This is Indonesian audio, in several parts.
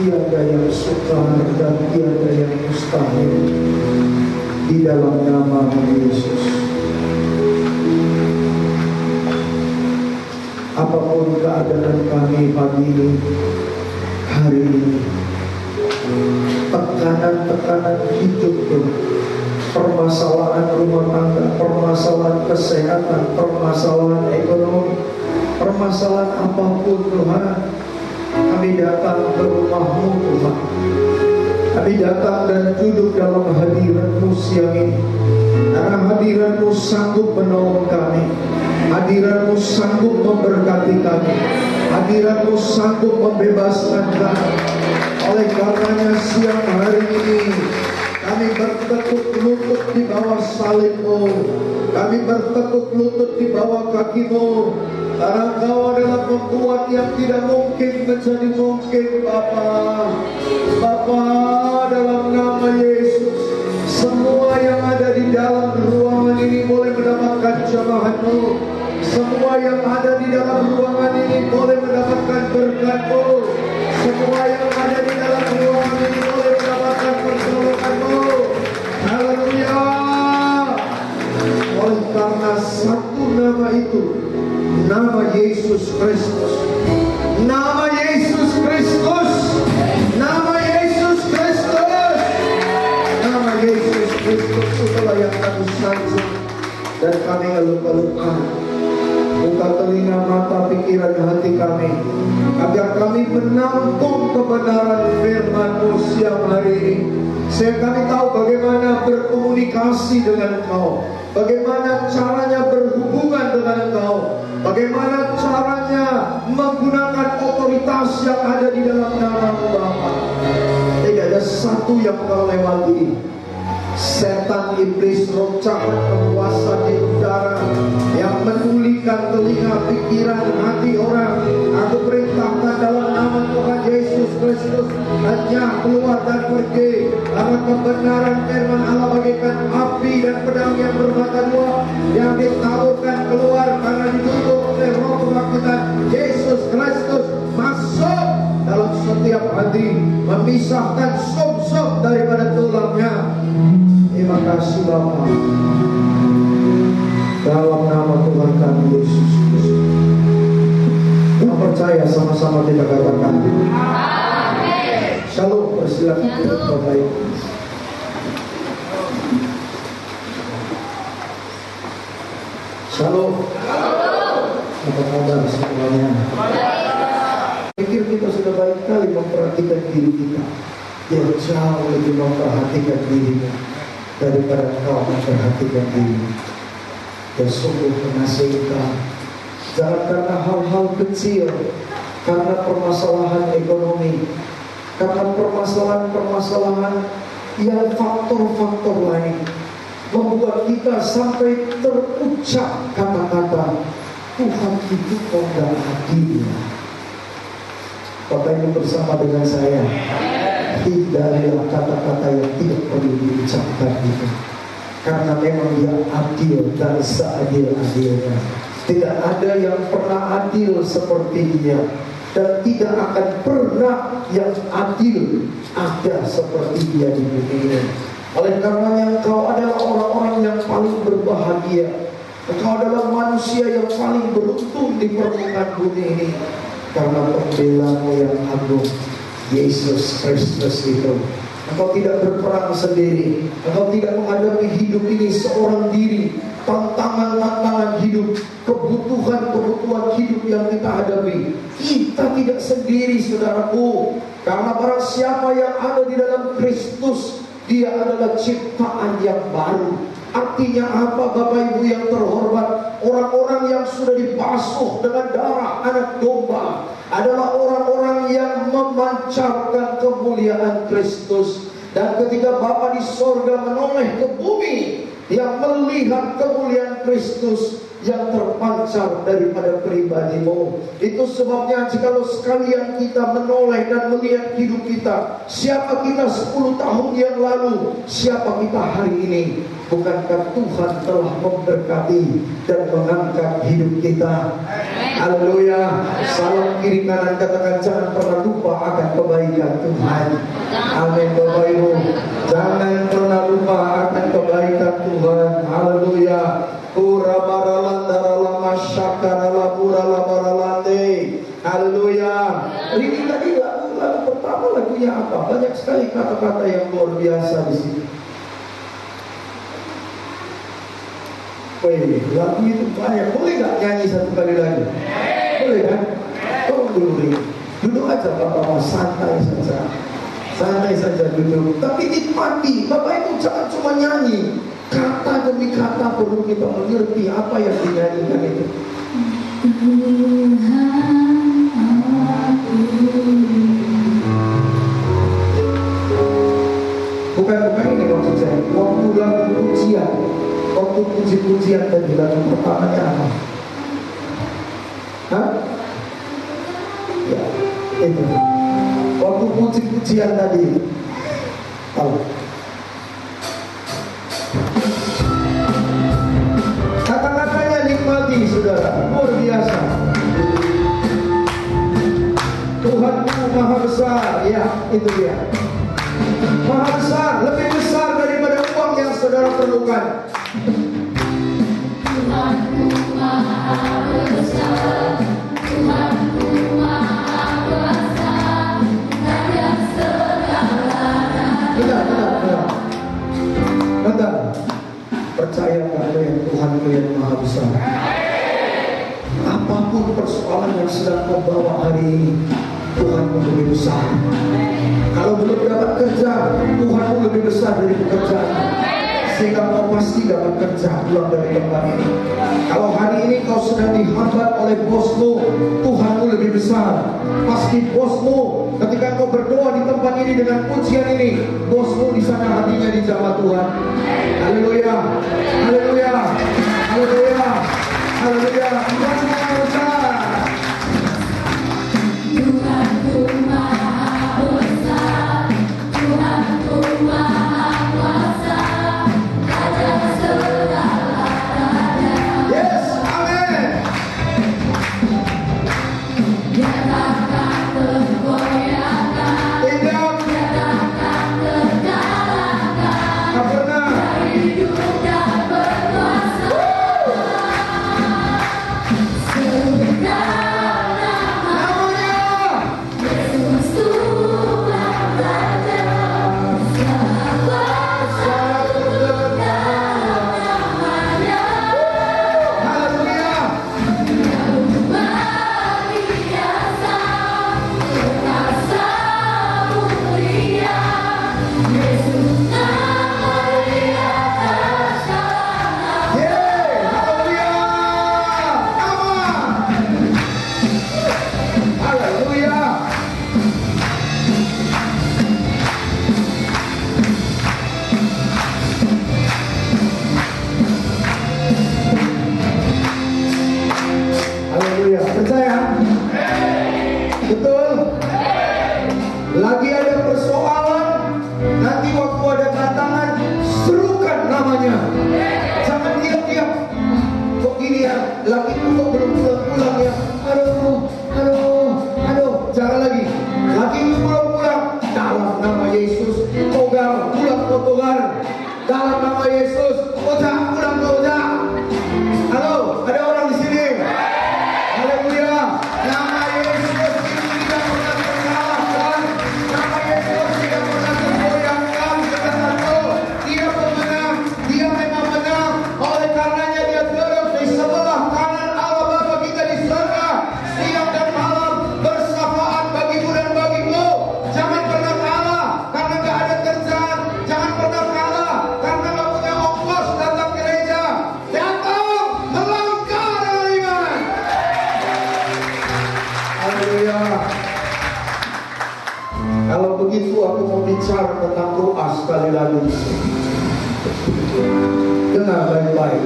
tiada yang sukar dan tiada yang mustahil di dalam nama Yesus. Apapun keadaan kami pagi ini, hari ini, tekanan-tekanan hidup, permasalahan rumah tangga, permasalahan kesehatan, permasalahan ekonomi, permasalahan apapun Tuhan, kami datang ke rumah-Mu Tuhan. Kami datang dan duduk dalam hadirat-Mu siang ini, karena hadirat-Mu sanggup menolong kami, hadirat-Mu sanggup memberkati kami, hadirat-Mu sanggup membebaskan kami. Oleh karenanya siang hari ini kami bertekuk lutut di bawah salib-Mu, kami bertekuk lutut di bawah kaki-Mu, karena Engkau adalah pembuat yang tidak mungkin menjadi mungkin. Bapa, dalam nama Yesus, semua yang ada di dalam ruangan ini boleh mendapatkan jamahan-Mu. Semua yang ada di dalam ruangan ini boleh mendapatkan berkat-Mu. Semua yang ada di dalam ruangan ini boleh mendapatkan pertolongan-Mu. Haleluya. Oleh karena satu nama itu, nama Yesus Kristus. Nama Yesus Kristus. Nama Yesus Kristus. Nama Yesus Kristus itulah yang kami sanjung dan kami eluk-elukkan. Buka telinga, mata, pikiran, hati kami, agar kami menampung kebenaran firman-Mu siang hari ini. Sehingga kami tahu bagaimana berkomunikasi dengan Engkau, bagaimana caranya berhubungan dengan Engkau, bagaimana caranya menggunakan otoritas yang ada di dalam nama-Mu Bapa. Tidak ada satu yang Kau lewati. Setan, iblis, roh jahat, penguasa di udara yang menulikan telinga, pikiran, hati orang, aku perintahkan dalam nama Tuhan Yesus Kristus, hanya keluar dan pergi. Karena kebenaran firman Allah bagaikan api dan pedang yang bermata dua, yang ditaburkan keluar karena ditutup oleh roh kebangkitan. Yesus Kristus masuk dalam setiap hati, memisahkan sop-sop daripada tulangnya. Terima kasih Bapa, dalam nama Tuhan kami Yesus Kristus. Yang percaya sama-sama kita katakan amin. Shalom. Persilakan duduk Bapak Ibu. Shalom. Apa kabar semuanya? Pikir kita sudah baik kali memperhatikan diri kita. Dia jauh lebih memperhatikan dirinya daripada kau memperhatikan diri. Dan sungguh menasihkan, jangan karena hal-hal kecil, karena permasalahan ekonomi, karena permasalahan-permasalahan yang faktor-faktor lain, membuat kita sampai terucap kata-kata Tuhan itu kok gak adil. Bapak Ibu bersama dengan saya, hindarilah kata-kata yang tidak perlu diucapkan itu, karena memang Dia adil dan seadil-adilnya. Tidak ada yang pernah adil seperti Dia, dan tidak akan pernah yang adil ada seperti Dia di bumi ini. Oleh karenanya engkau adalah orang-orang yang paling berbahagia. Engkau adalah manusia yang paling beruntung di permukaan bumi ini, karena pembela-Mu yang agung, Yesus Kristus itu. Engkau tidak berperang sendiri. Engkau tidak menghadapi hidup ini seorang diri. Tantangan-tantangan hidup, kebutuhan-kebutuhan hidup yang kita hadapi, kita tidak sendiri saudaraku. Karena barang siapa yang ada di dalam Kristus, dia adalah ciptaan yang baru. Artinya apa Bapak Ibu yang terhormat? Orang-orang yang sudah dibasuh dengan darah anak domba adalah orang-orang yang memancarkan kemuliaan Kristus. Dan ketika Bapa di sorga menoleh ke bumi, yang melihat kemuliaan Kristus, yang terpancar daripada pribadimu. Itu sebabnya jikalau sekalian kita menoleh dan melihat hidup kita, siapa kita 10 tahun yang lalu, siapa kita hari ini, bukankah Tuhan telah memberkati dan mengangkat hidup kita? Haleluya. Salam kiri kanan, katakan jangan pernah lupa akan kebaikan Tuhan. Amin Bapak Ibu. Jangan pernah lupa akan kebaikan Tuhan. Haleluya. Haleluya. Ini tadi lagu pertama, lagunya apa? Banyak sekali kata-kata yang luar biasa di sini. Lagu itu banyak. Boleh gak nyanyi satu kali lagi? Boleh kan? Tolong dulu. Duduk aja Bapak, santai saja. Santai saja duduk. Tapi nikmati. Bapak itu jangan cuma nyanyi. Kata demi kata perlu kita mengerti apa yang dinyanyikan itu. Bukan ini maksud saya. Waktu lagu pujian, waktu puji-pujian tadi, lagu pertamanya apa? Hah? Ya, itu. Waktu puji-pujian tadi. Tahu? Kata-katanya nikmati, saudara. Luar biasa. Tuhanku maha besar. Ya, itu dia. Maha besar, lebih besar daripada uang yang saudara perlukan. Tuhanku maha besar, Tuhanku maha kuasa, Raja segala raja. Bentar. Percayalah dengan Tuhanmu yang maha besar. Apapun persoalan yang sedang kau bawa hari ini, Tuhanmu lebih besar. Kalau belum dapat kerja, Tuhanmu lebih besar dari pekerjaan, sehingga kau pasti dapat kerja pulang dari tempat ini. Kalau hari ini kau sedang dihambat oleh bosmu, Tuhanmu lebih besar. Pasti bosmu, ketika kau berdoa di tempat ini dengan pujian ini, bosmu di sana hatinya dijamah Tuhan. Haleluya, haleluya, haleluya, haleluya. Tuhanku maha besar. Tuhanku maha besar, Tuhanku maha kuasa, Raja segala raja. Yes, amin. Nyatakan kegoyakan, nyatakan kegalakan, dari hidup dan berkuasa. Lagi ada persoalan, nanti waktu ada tantangan, serukan namanya. Jangan diam-diam. Kok gini ya, lakiku kok belum pulang-pulang ya. Aduh. Jangan lagi. Lakiku belum pulang. Dalam nama Yesus, Togar, pulang ke Togar. Dalam nama Yesus, Ojak, pulang ke Ojak. Halo, ada orang di sini. Haleluya. Nama Yesus itu tidak pernah terkalahkan. Nama Yesus tidak pernah tergoyahkan. Dia pemenang. Dia memang menang. Oleh karenanya dia duduk di sebelah kanan Allah Bapa kita di surga. Siang dan malam bersyafaat bagimu dan bagiku. Jangan pernah kalah karena gak ada kerjaan. Jangan pernah kalah karena gak punya ongkos datang gereja. Datang melangkah dengan iman. Haleluya. Kalau begitu aku mau bicara tentang doa sekali lagi. Dengar baik-baik.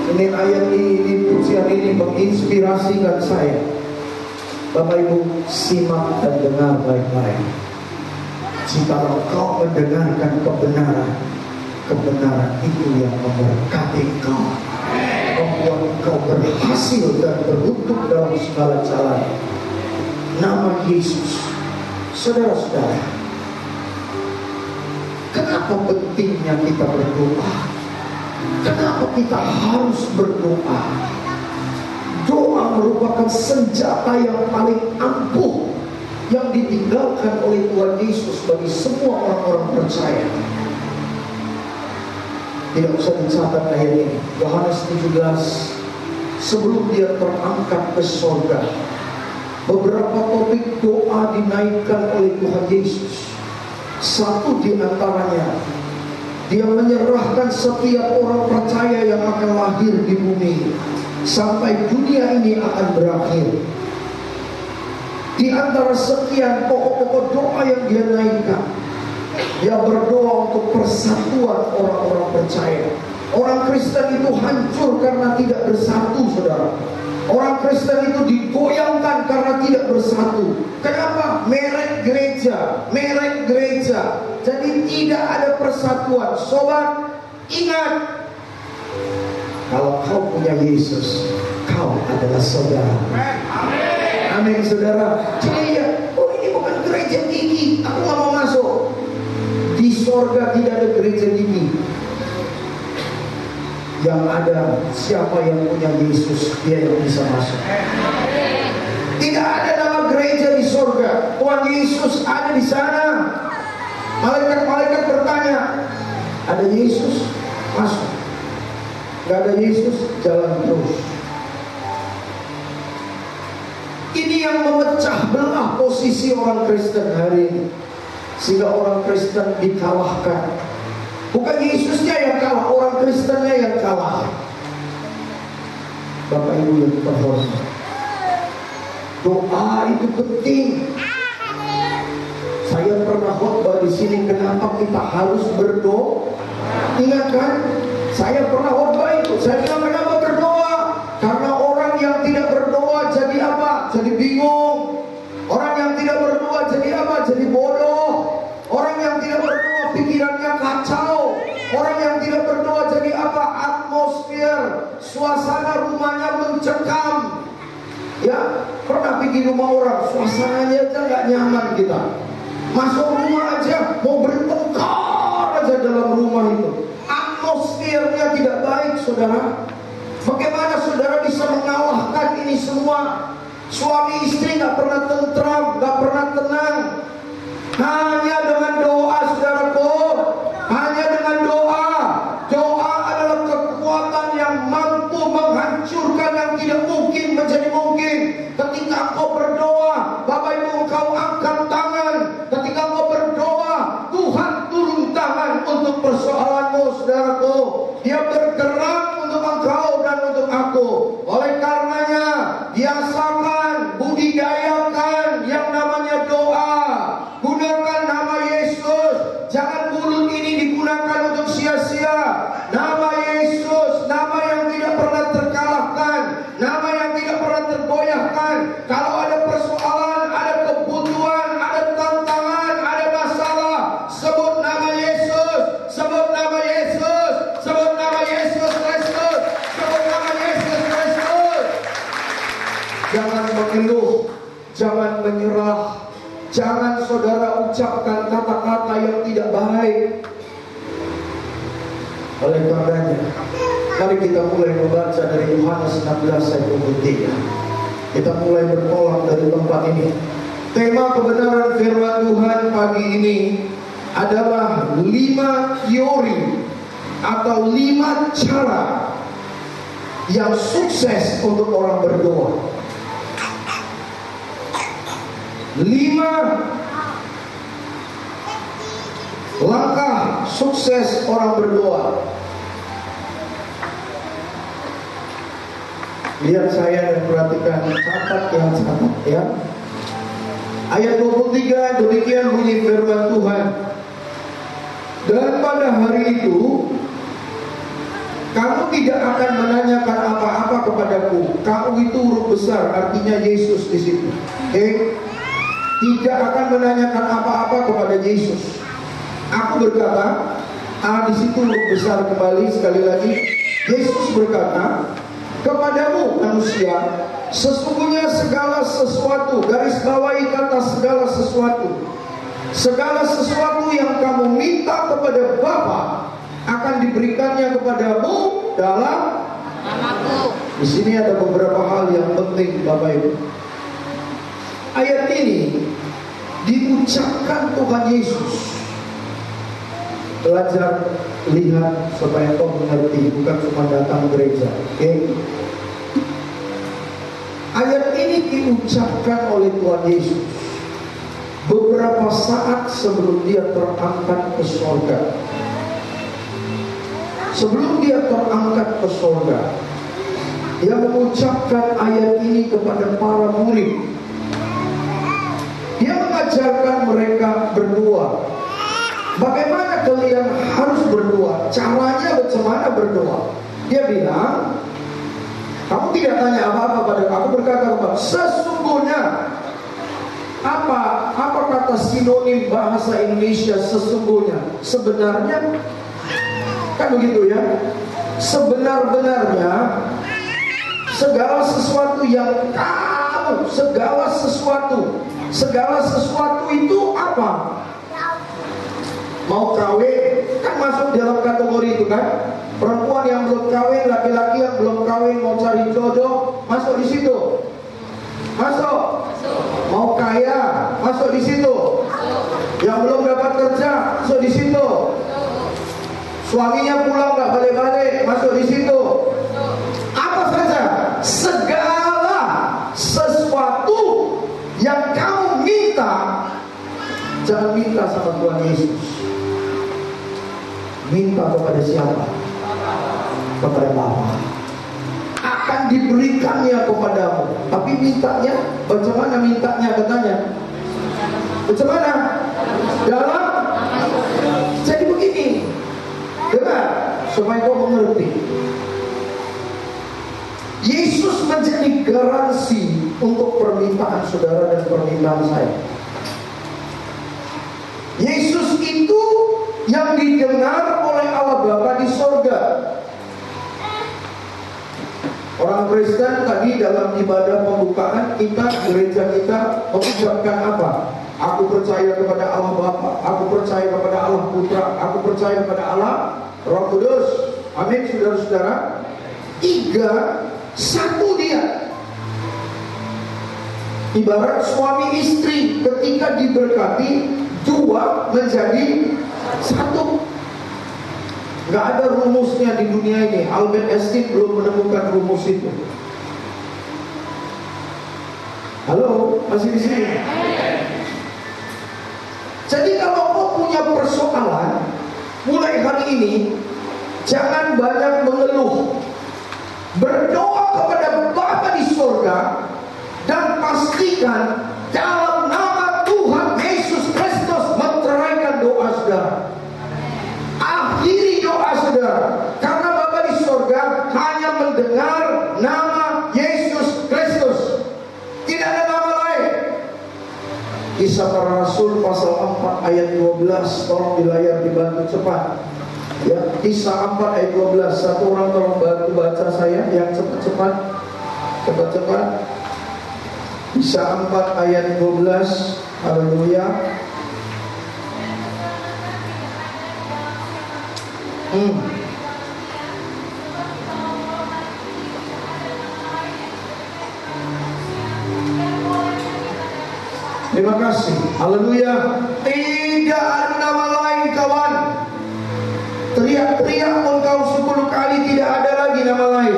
Ini ayat di pujian ini menginspirasikan saya. Bapak Ibu, simak dan dengar baik-baik. Jika kau mendengarkan kebenaran, kebenaran itu yang memberkati kau, membuat kau berhasil dan beruntung dalam segala jalan. Nama Yesus. Saudara-saudara, kenapa pentingnya kita berdoa? Kenapa kita harus berdoa? Doa merupakan senjata yang paling ampuh yang ditinggalkan oleh Tuhan Yesus bagi semua orang-orang percaya. Tidak usah dicatat ayat ini. Yohanes 17, sebelum dia terangkat ke surga, beberapa topik doa dinaikkan oleh Tuhan Yesus. Satu di antaranya, dia menyerahkan setiap orang percaya yang akan lahir di bumi sampai dunia ini akan berakhir. Di antara sekian pokok-pokok doa yang dia naikkan, dia berdoa untuk persatuan orang-orang percaya. Orang Kristen itu hancur karena tidak bersatu, saudara. Orang Kristen itu digoyangkan karena tidak bersatu. Kenapa? Merek gereja. Jadi tidak ada persatuan. Sobat, ingat, kalau kau punya Yesus, kau adalah saudara. Amin, saudara. Jadi ya, oh ini bukan gereja gigi, aku gak mau masuk. Di sorga tidak ada gereja gigi. Yang ada siapa yang punya Yesus, dia yang bisa masuk. Tidak ada nama gereja di sorga. Tuhan Yesus ada di sana. Malaikat-malaikat bertanya, ada Yesus, masuk. Gak ada Yesus, jalan terus. Ini yang memecah belah posisi orang Kristen hari ini, sehingga orang Kristen dikalahkan. Bukan Yesusnya yang kalah, orang Kristennya yang kalah. Bapak Ibu yang terhormat, doa itu penting. Saya pernah khotbah di sini, kenapa kita harus berdoa? Ingat kan? Saya pernah khotbah itu. Saya bilang kenapa berdoa? Karena orang yang tidak berdoa jadi apa? Jadi bingung. Orang yang tidak berdoa jadi apa? Jadi bodoh. Orang yang tidak berdoa pikirannya kacau. Orang yang tidak berdoa jadi apa? Atmosfer, suasana rumahnya mencekam. Ya, pernah pergi rumah orang, suasananya aja gak nyaman kita. Masuk rumah aja mau bertengkar aja dalam rumah itu. Atmosfernya tidak baik, saudara. Bagaimana saudara bisa mengalahkan ini semua? Suami istri gak pernah tentram, gak pernah tenang. Hanya dengan doa, saudaraku. Hanya dengan doa. Doa adalah kekuatan yang mampu menghancurkan yang tidak mungkin menjadi mungkin. Ketika engkau berdoa, Bapak Ibu, engkau angkat tangan. Ketika engkau berdoa, Tuhan turun tangan untuk persoalanmu, saudaraku. Dia bergerak untuk engkau dan untuk aku. Oleh karenanya, biasakan, budidayakan yang namanya doa. Gunakan nama Yesus. Jangan mulut ini digunakan untuk sia-sia. Nama Yesus, nama yang tidak pernah terkalahkan, nama yang tidak pernah tergoyahkan. Kalau ada persoalan, ada kebutuhan, ada tantangan, ada masalah, sebut nama Yesus, sebut nama Yesus, sebut nama Yesus Kristus, sebut nama Yesus Kristus. Jangan mengeluh, jangan menyerah. Jangan saudara ucapkan kata-kata yang tidak baik. Oleh karenanya, mari kita mulai membaca dari Yohanes 16 ayat 23. Kita mulai bertolak dari tempat ini. Tema kebenaran firman Tuhan pagi ini adalah 5 teori atau 5 cara yang sukses untuk orang berdoa. 5 langkah sukses orang berdoa. Lihat saya dan perhatikan, catat ya. Ayat 23, demikian bunyi firman Tuhan. Dan pada hari itu Kamu tidak akan menanyakan apa-apa kepadaku. Kamu itu huruf besar, artinya Yesus di situ. Oke? Tidak akan menanyakan apa-apa kepada Yesus. Aku berkata, di situ huruf besar kembali sekali lagi. Yesus berkata, kepadamu manusia, sesungguhnya segala sesuatu, garis bawahi kata segala sesuatu. Segala sesuatu yang kamu minta kepada Bapa akan diberikannya kepadamu dalam namaku. Di sini ada beberapa hal yang penting, Bapak Ibu. Ayat ini diucapkan Tuhan Yesus. Belajar, lihat supaya kau mengerti, bukan cuma datang gereja. Oke? Ayat ini diucapkan oleh Tuhan Yesus beberapa saat sebelum dia terangkat ke surga. Sebelum dia terangkat ke surga, dia mengucapkan ayat ini kepada para murid. Dia mengajarkan mereka berdoa. Bagaimana kalian harus berdoa? Caranya bagaimana berdoa? Dia bilang, kamu tidak tanya apa-apa pada aku. Berkata kepada sesungguhnya. Apa kata sinonim bahasa Indonesia sesungguhnya? Sebenarnya, kan begitu ya. Sebenar-benarnya segala sesuatu yang kamu, segala sesuatu itu apa? Mau kawin, kan masuk dalam kategori itu kan? Perempuan yang belum kawin, laki-laki yang belum kawin mau cari jodoh, masuk di situ. Masuk. Mau kaya, masuk di situ. Yang belum dapat kerja, masuk di situ. Suaminya pulang nggak balik-balik, masuk di situ. Apa saja, segala sesuatu yang kamu minta, jangan minta sama Tuhan Yesus. Minta kepada siapa? Kepada Bapa. Akan diberikannya kepadamu. Tapi mintanya, bagaimana mintanya katanya? Bagaimana? Dalam. Jadi begini, dengar supaya kau mengerti. Yesus menjadi garansi untuk permintaan saudara dan permintaan saya. Yesus itu yang didengar oleh Allah Bapa di sorga. Orang Kristen tadi dalam ibadah pembukaan kita, gereja kita mengucapkan apa? Aku percaya kepada Allah Bapa, aku percaya kepada Allah Putra, aku percaya kepada Allah Roh Kudus. Amin, saudara-saudara. 3, 1 dia. Ibarat suami istri ketika diberkati, 2 menjadi 1. Gak ada rumusnya di dunia ini. Albert Einstein belum menemukan rumus itu. Halo, masih di sini? Jadi kalau kau punya persoalan, mulai hari ini jangan banyak mengeluh. Berdoa kepada Bapa di surga dan pastikan dalam nama Tuhan Yesus Kristus menceraikan doa saudara. Akhiri doa saudara, karena Bapa di surga hanya mendengar nama Yesus Kristus, tidak ada nama lain. Kisah Para Rasul pasal 4 ayat 12, tolong di layar dibantu cepat. Ya, Kisah 4 ayat 12, satu orang tolong bantu baca saya yang cepat-cepat. Kisah 4 ayat 12, haleluya. Terima kasih, haleluya. Tidak ada nama lain kawan. Teriak-teriak engkau 10 kali, tidak ada lagi nama lain.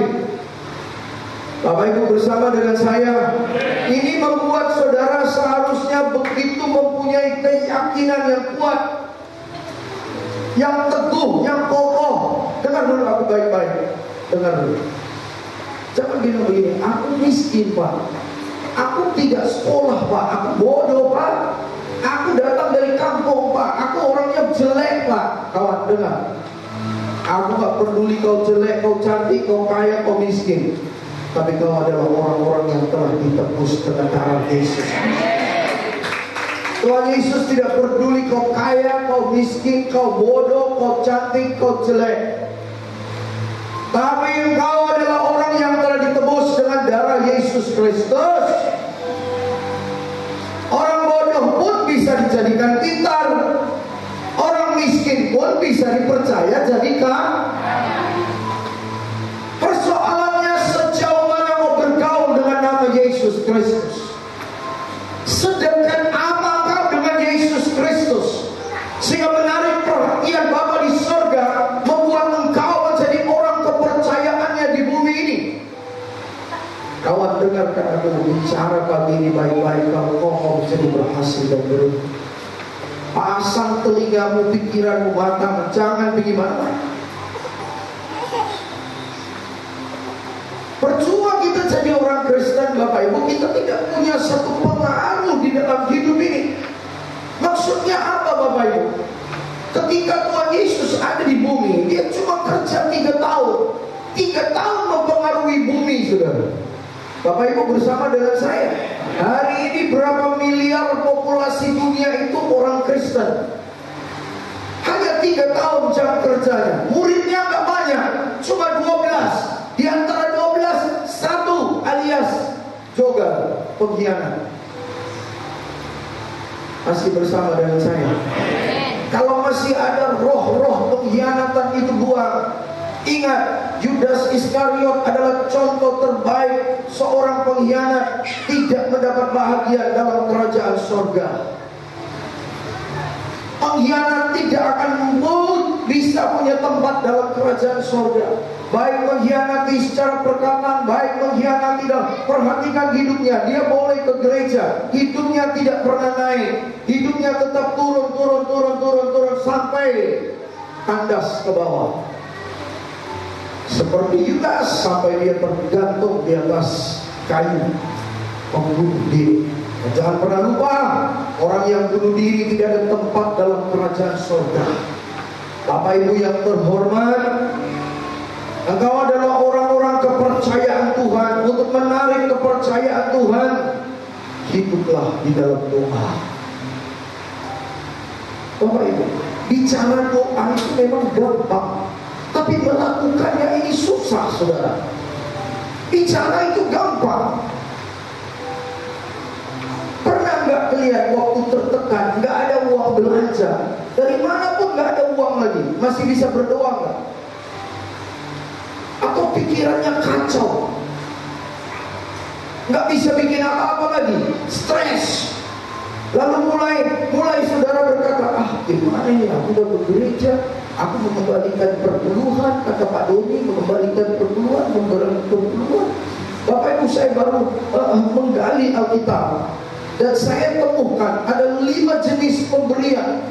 Bapak Ibu bersama dengan saya, ini membuat saudara seharusnya begitu mempunyai keyakinan yang kuat, yang teguh, yang kokoh. Dengar dulu aku baik-baik. Dengar dulu. Jangan bilang begini, aku miskin Pak, aku tidak sekolah Pak, aku bodoh Pak, aku datang dari kampung Pak, aku orangnya jelek Pak. Kawan dengar, Aku gak peduli kau jelek, kau cantik, kau kaya, kau miskin, tapi kau adalah orang-orang yang telah ditebus dengan darah Yesus. Tuhan Yesus tidak peduli kau kaya, kau miskin, kau bodoh, kau cantik, kau jelek, tapi engkau adalah orang yang telah ditebus dengan darah Yesus Kristus. Orang bodoh pun bisa dijadikan pintar, orang miskin pun bisa dipercaya jadi kaya. Persoalannya sejauh mana mau bergaul dengan nama Yesus Kristus. Sedangkan apa kau dengan Yesus Kristus sehingga menarik perhatian Bapa di surga, membuat engkau menjadi orang kepercayaannya di bumi ini. Kawan, dengarkan aku bicara pagi ini baik-baik kalau kau mau menjadi berhasil dan beruntung. Pasang telingamu, pikiranmu matang, jangan bagaimana. Percuma kita jadi orang Kristen, Bapak Ibu, kita tidak punya satu pengaruh di dalam hidup ini. Maksudnya apa, Bapak Ibu? Ketika Tuhan Yesus ada di bumi, dia cuma kerja 3 tahun. 3 tahun mempengaruhi bumi, saudara. Bapak Ibu bersama dengan saya, hari ini berapa miliar populasi dunia itu orang Kristen? Hanya 3 tahun jam kerjanya. Muridnya gak banyak, cuma 12. Di antara 12, 1 alias jogal, pengkhianat. Masih bersama dengan saya? Kalau masih ada roh-roh pengkhianatan itu buang. Ingat, Yudas Iskariot adalah contoh terbaik seorang pengkhianat tidak mendapat bahagia dalam kerajaan surga. Pengkhianat tidak akan bisa punya tempat dalam kerajaan surga. Baik mengkhianati secara perkataan, baik mengkhianati dalam, perhatikan hidupnya. Dia boleh ke gereja, hidupnya tidak pernah naik, hidupnya tetap turun sampai kandas ke bawah. Seperti Yudas, sampai dia tergantung di atas kayu, membunuh diri. Dan jangan pernah lupa, orang yang bunuh diri tidak ada tempat dalam kerajaan surga. Bapak Ibu yang terhormat, engkau adalah orang-orang kepercayaan Tuhan. Untuk menarik kepercayaan Tuhan, hiduplah di dalam doa. Bapak Ibu, bicara doa itu memang gampang, tapi melakukannya ini susah, saudara. Bicara itu gampang. Pernah nggak lihat waktu tertekan, nggak ada uang belanja, dari mana pun nggak ada uang lagi, masih bisa berdoa nggak? Atau pikirannya kacau, nggak bisa bikin apa-apa lagi, stres. Lalu mulai saudara berkata, gimana ini, aku udah bergereja, aku mengembalikan perpuluhan, kata Pak Doni, mengembalikan perpuluhan. Bapak Ibu, saya baru menggali Alkitab, dan saya temukan ada 5 jenis pemberian.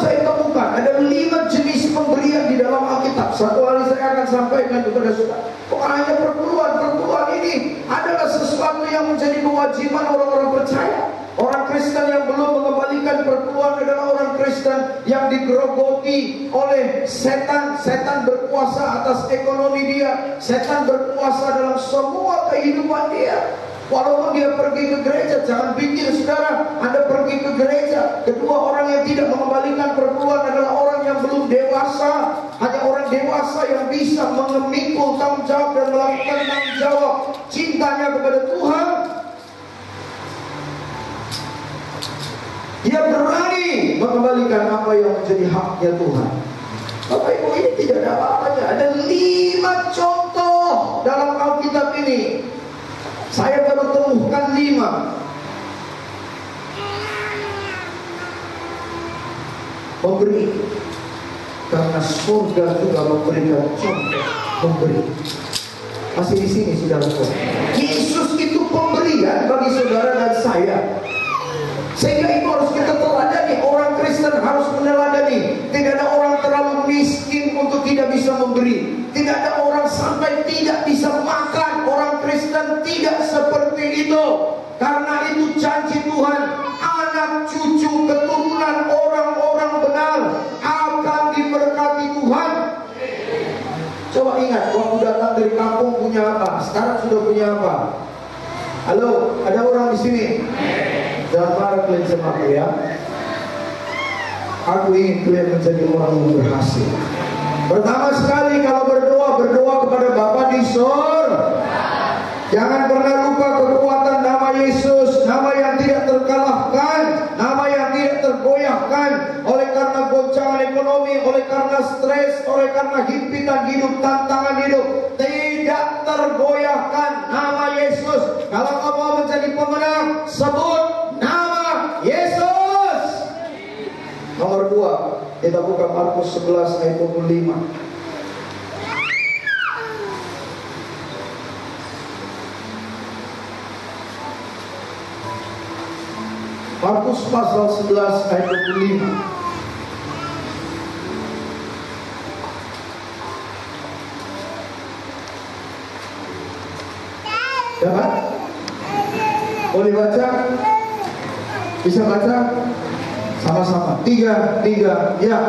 Saya temukan ada 5 jenis pemberian di dalam Alkitab. Satu hari saya akan sampaikan kepada saudara. Hanya perpuluhan ini adalah sesuatu yang menjadi kewajiban orang-orang percaya. Orang Kristen yang belum mengembalikan perpuluhan adalah orang Kristen yang digerogoti oleh setan. Setan berkuasa atas ekonomi dia, setan berkuasa dalam semua kehidupan dia. Walaupun dia pergi ke gereja, jangan pikir saudara Anda pergi ke gereja. Kedua, orang yang tidak mengembalikan perpuluhan adalah orang yang belum dewasa. Hanya orang dewasa yang bisa memikul tanggung jawab dan melakukan tanggung jawab cintanya kepada Tuhan. Dia berani mengembalikan apa yang menjadi haknya Tuhan. Bapak Ibu, ini tidak ada apa-apanya. Ada 5 contoh dalam Alkitab ini. Saya baru temukan 5. Memberi, karena surga juga memberikan contoh memberi. Masih di sini, saudara-saudara. Yesus itu pemberian bagi saudara dan saya. Sehingga itu harus kita teladani. Orang Kristen harus meneladani. Tidak ada orang terlalu miskin untuk tidak bisa memberi. Tidak ada orang sampai tidak bisa makan. Orang Kristen tidak seperti itu. Karena itu janji Tuhan, anak cucu keturunan orang-orang benar akan diberkati Coba ingat, waktu datang dari kampung punya apa? Sekarang sudah punya apa? Halo, ada orang di sini? Jangan marah kalian sama aku ya. Aku ingin kalian menjadi orang yang berhasil. Pertama sekali kalau berdoa kepada Bapa di surga. Jangan pernah lupa kekuatan nama Yesus, nama yang tidak terkalahkan, nama yang tidak tergoyahkan oleh karena goncangan ekonomi, oleh karena stres, oleh karena himpitan hidup, tantangan hidup. Tidak tergoyahkan nama Yesus. Kalau kau mau menjadi pemenang, sebut nama Yesus. Nomor 2, kita buka Markus 11 ayat 25. Markus pasal 11 ayat 25. Dapat? Boleh baca? Bisa baca? Sama-sama. 3, ya.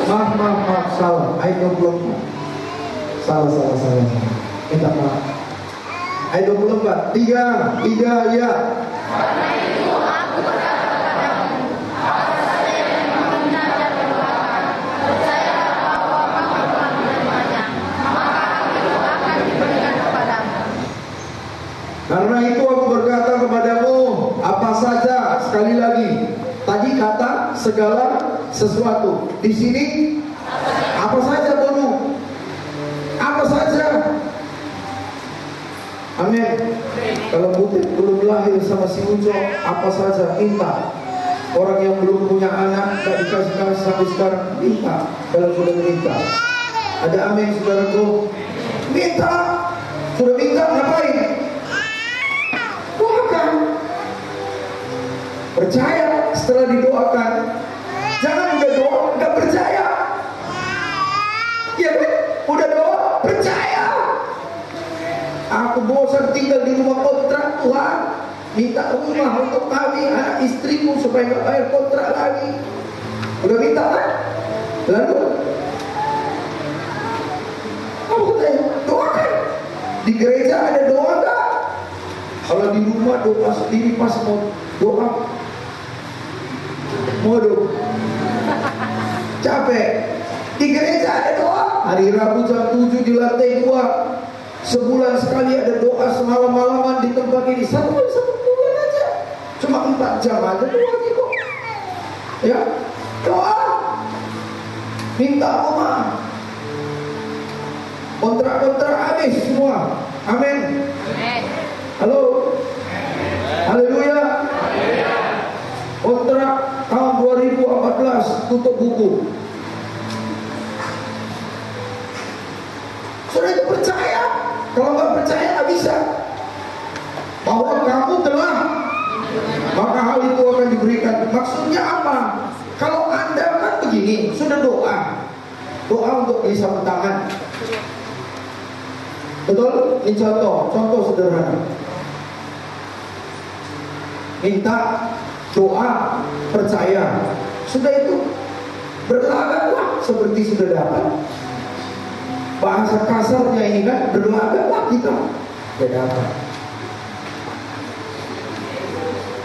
Maaf, salah. Ayat 24. Salah. Minta maaf. Ayat 24. 3, ya. Karena itu aku berkata kepadamu, apa saja yang kamu minta dan doakan, percayalah bahwa kamu telah menerimanya, maka hal itu akan diberikan kepadamu. Karena itu aku berkata kepadamu, apa saja, sekali lagi. Tadi kata segala sesuatu. Di sini apa saja, Bono? Apa saja? Amin. Kalau Butet belum lahir sama si Ujo, apa saja minta. Orang yang belum punya anak, gak dikasih sampai sekarang, minta. Kalau sudah minta, ada amin saudaraku. Minta. Sudah minta, ngapain? Doakan. Percaya setelah didoakan. Jangan udah doa, gak percaya. Iya kan? Udah doa, percaya. Aku bosan tinggal di rumah kontrak, Tuhan. Minta rumah untuk kami, anak istriku, supaya gak bayar kontrak lagi. Udah minta kan? Lalu apa katanya? Doakan. Di gereja ada doa gak? Kalau di rumah doa sendiri pas mau doa, modul capek. Di gereja ada doa. Hari Rabu jam 7 di lantai 2. Sebulan sekali ada doa semalam-malaman di tempat ini. Satu bulan aja. Cuma 4 jam aja doa gitu. Ya, doa. Minta rumah. Kontrak-kontrak habis semua. Amin. Halo. Haleluya. Kontrak tahun 2014 tutup buku. Sudah itu percaya. Kalau nggak percaya nggak bisa. Bahwa kamu telah, maka hal itu akan diberikan. Maksudnya apa? Kalau Anda kan begini, sudah doa untuk beli sapu tangan. Betul? Ini contoh sederhana. Minta doa, percaya. Sudah itu berlagaklah seperti sudah dapat. Bahasa kasarnya ini kan berlagaklah kita dapat.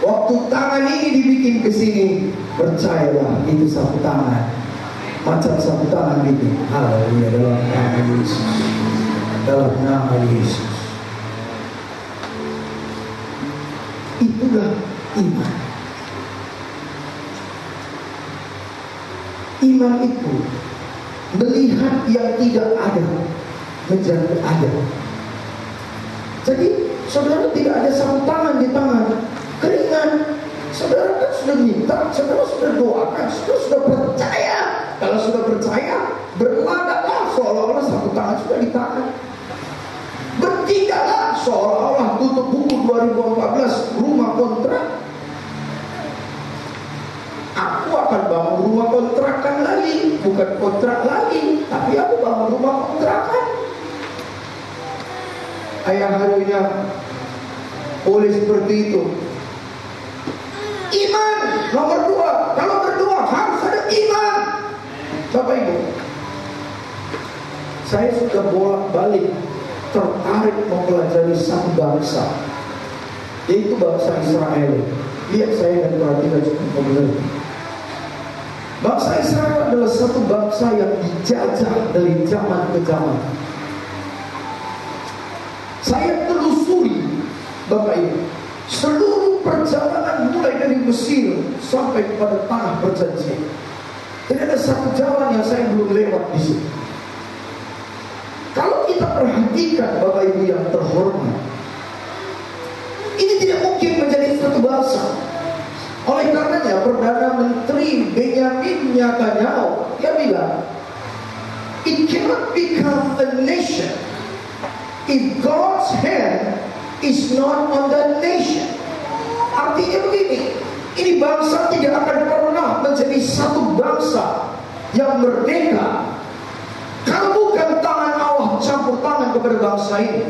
Waktu tangan ini dibikin ke sini, percayalah itu sapu tangan. Macam sapu tangan bikin. Haleluya, dalam nama Yesus. Dalam nama Yesus. Itulah iman. Iman itu melihat yang tidak ada menjadi ada. Jadi saudara tidak ada sapu tangan di tangan, keringan. Saudara kan sudah minta, saudara sudah doakan, saudara sudah percaya. Kalau sudah percaya, berlagaklah seolah-olah sapu tangan sudah di tangan. Bertindaklah seolah-olah tutup buku 2014 rumah kontrak. Aku akan bangun rumah kontrakan lagi, bukan kontrak lagi, tapi aku bangun rumah kontrakan. Ayah harunya boleh seperti itu. Iman nomor 2. Kalau berdoa harus ada iman. Saya sudah bolak-balik tertarik mempelajari satu bangsa, yaitu bangsa Israel. Lihat saya dan perhatikan cukup benar. Bangsa Israel adalah satu bangsa yang dijajah dari zaman ke zaman. Saya telusuri, Bapak Ibu, seluruh perjalanan mulai dari Mesir sampai kepada tanah perjanjian. Tidak ada satu jalan yang saya belum lewat di sini. Kalau kita perhatikan, Bapak Ibu yang terhormat, ini tidak mungkin menjadi satu bangsa. Oleh karenanya Perdana Menteri Benjamin Netanyahu, dia bilang, it cannot become a nation if God's hand is not on the nation. Artinya begini, ini bangsa tidak akan pernah menjadi satu bangsa yang merdeka kalau bukan tangan Allah campur tangan kepada bangsa ini.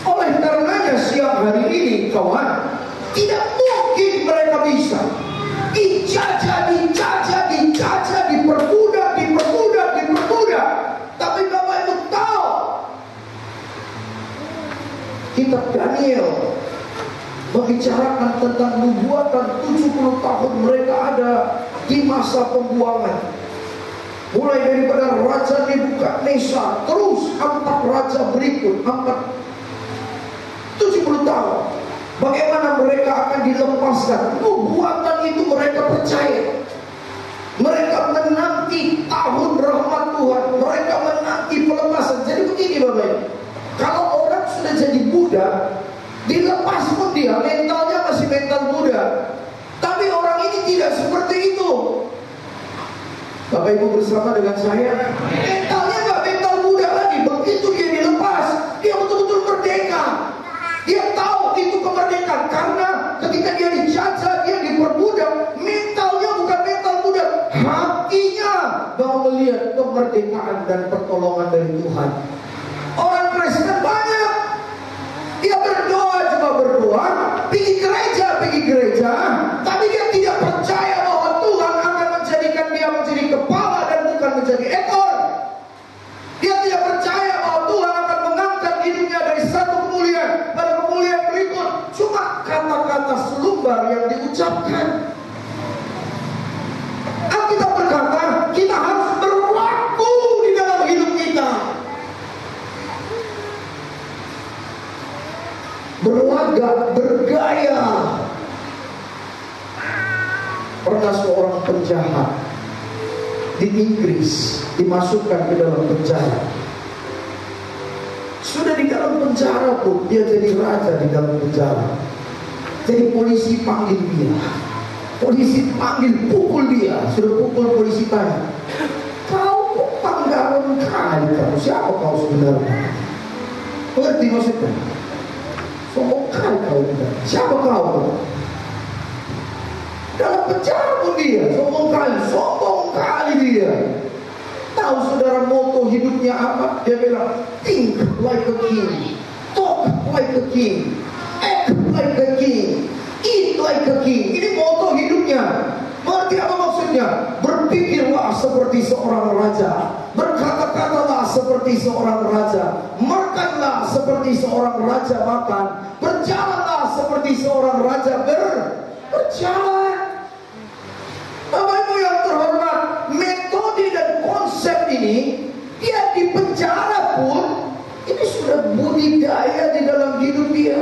Oleh karenanya siang hari ini, kawan, tidak mungkin mereka bisa dijajah, diperbudak. Tapi Bapak Ibu tahu, kitab Daniel membicarakan tentang nubuatan 70 tahun mereka ada di masa pembuangan. Mulai daripada Raja Nebukadnezar, terus 4 raja berikut, 70 tahun. Bagaimana mereka akan dilepaskan? Nubuatan itu mereka percaya. Mereka menanti tahun rahmat Tuhan. Mereka menanti pelepasan. Jadi begini Bapak Ibu, kalau orang sudah jadi budak, dilepas pun dia mentalnya masih mental budak. Tapi orang ini tidak seperti itu. Bapak Ibu bersama dengan saya, mentalnya nggak mental budak lagi. Begitu dia dilepas, dia betul-betul merdeka. Dia tahu itu kemerdekaan, karena ketika dia dijajah, dia diperbudak, mentalnya bukan mental budak, hatinya mau melihat kemerdekaan dan pertolongan dari Tuhan. Orang Kristen banyak, dia berdoa, cuma berdoa, pergi gereja, tapi dia tidak percaya bahwa Tuhan akan menjadikan dia menjadi kepala dan bukan menjadi ekor. Dia tidak percaya bahwa Tuhan akan mengangkat hidupnya dari satu kemuliaan pada kemuliaan berikut. Cuma kata-kata selumbar yang diucapkan. Alkitab berkata, kita harus berlaku di dalam hidup kita. Berlagak, bergaya. Pernah seorang penjahat di Inggris dimasukkan ke dalam penjara. Sudah di dalam penjara pun dia jadi raja di dalam penjara. Jadi polisi panggil dia, polisi panggil, pukul dia. Sudah pukul, polisi tanya, kau kok panggalan kali kamu? Siapa kau sebenarnya? Mengerti maksudnya? Sombong kali kau benar. Siapa kau? Dalam penjara pun dia sombong kali dia. Tahu saudara moto hidupnya apa? Dia bilang, think like a king, talk like a king, act like a king, eat like a king. Ini moto hidupnya. Mengerti apa maksudnya? Berpikirlah seperti seorang raja, berkata-katalah seperti seorang raja, makanlah seperti seorang raja makan, berjalanlah seperti seorang raja berjalan. Bapak Ibu yang terhormat, metode dan konsep ini, dia di penjara pun ini sudah budidaya di dalam hidup dia.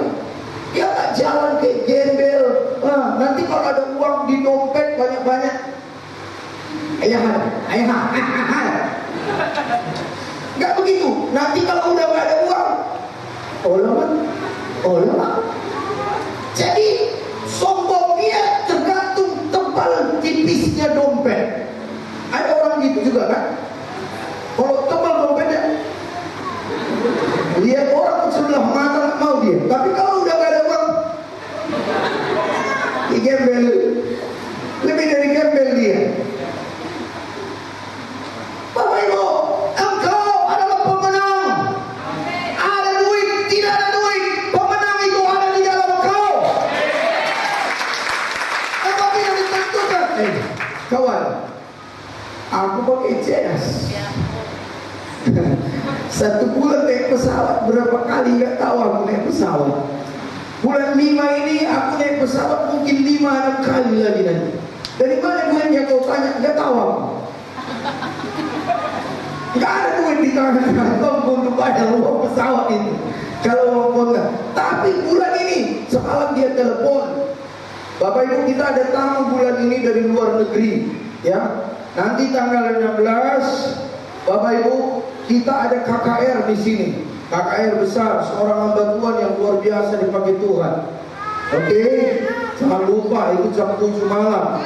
Dia nggak jalan kayak gembel. Nanti kalau ada uang di dompet banyak-banyak, ayah, nggak begitu. Nanti kalau udah nggak ada uang, olah. Jadi sombong dia tergantung tebal tipisnya dompet. Ada orang gitu juga kan? Kalau tebal dompetnya, lihat orang sebelah mata nggak mau dia. Tapi kalau udah nggak ada uang, dia gembel, lebih dari gembel dia. Bapak Ibu, engkau adalah pemenang. Ada duit, tidak ada duit, pemenang itu ada di dalam engkau. Engkau tidak ditentukan. Kawan, aku pakai jas. Satu bulan naik pesawat berapa kali nggak tahu aku naik pesawat. Bulan 5 ini aku naik pesawat mungkin 5-6 kali lagi nanti. Dari mana duitnya kau tanya? Nggak tahu aku. Nggak ada duit di tangan kantong untuk bayar uang pesawat itu. Kalau mau nggak. Tapi bulan ini semalam dia telepon. Bapak Ibu, kita ada tamu bulan ini dari luar negeri, ya. Nanti tanggal 16, Bapak Ibu, kita ada KKR di sini. KKR besar, seorang hamba Tuhan yang luar biasa dipakai Tuhan. Oke, jangan lupa itu jam 7 malam.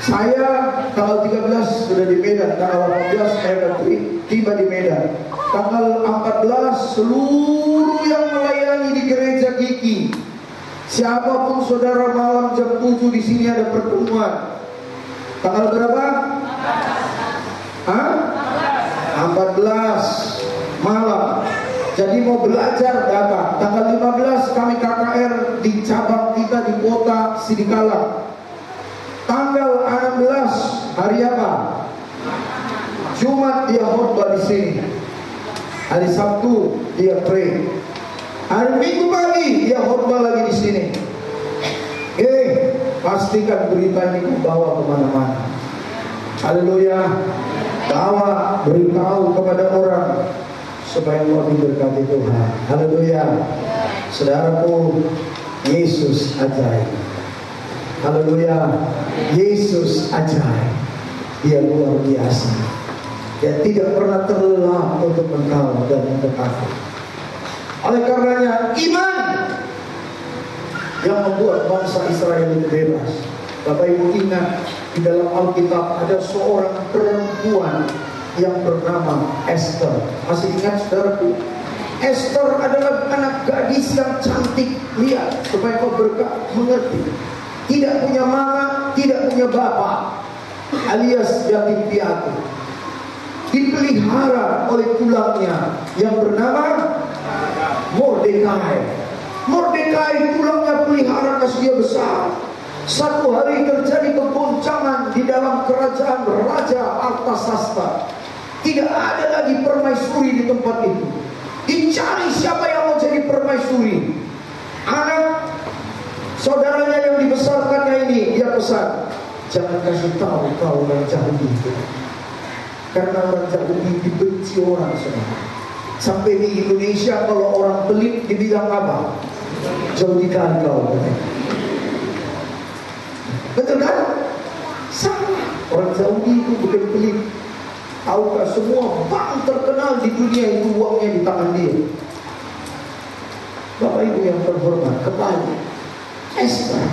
Saya tanggal 13 sudah di Medan, tanggal 18 saya tiba di Medan. Tanggal 14 seluruh yang melayani di gereja Gigi. Siapapun saudara malam jam 7 di sini ada pertemuan. Tanggal berapa? 14 malam. Jadi mau belajar datang. Tanggal 15 kami KKR di cabang kita di kota Sidikalang. Tanggal 16 hari apa? Jumat dia khotbah di sini. Hari Sabtu dia pray. Hari Minggu pagi dia khotbah lagi di sini. Pastikan berita ini bawa kemana-mana. Haleluya. Bawa, beritahu kepada orang supaya mau diberkati Tuhan. Haleluya. Saudaraku, Yesus ajaib. Haleluya. Yesus ajaib. Dia luar biasa. Dia tidak pernah terlelah untuk engkau dan untuk aku. Oleh karenanya iman yang membuat bangsa Israel itu bebas. Bapak Ibu ingat, di dalam Alkitab ada seorang perempuan yang bernama Esther. Masih ingat saudaraku? Esther adalah anak gadis yang cantik. Lihat supaya kau mengerti. Tidak punya mama, tidak punya bapak, alias yatim piatu. Dipelihara oleh tulangnya yang bernama Mordekai. Mordekai tulangnya pelihara kasih dia besar. Satu hari terjadi kegoncangan di dalam kerajaan Raja Artasasta. Tidak ada lagi permaisuri di tempat itu. Dicari siapa yang mau jadi permaisuri. Anak saudaranya yang dibesarkannya ini, dia pesan, jangan kasih tahu kau orang Yahudi itu. Karena orang Yahudi dibenci orang semua. Sampai di Indonesia kalau orang pelit dibilang apa? Jauhikan kau. Betul kan? Sama. Orang Yahudi itu bukan pelit. Tahukah semua bank terkenal di dunia itu uangnya di tangan dia. Bapak Ibu yang terhormat, kembali Esther.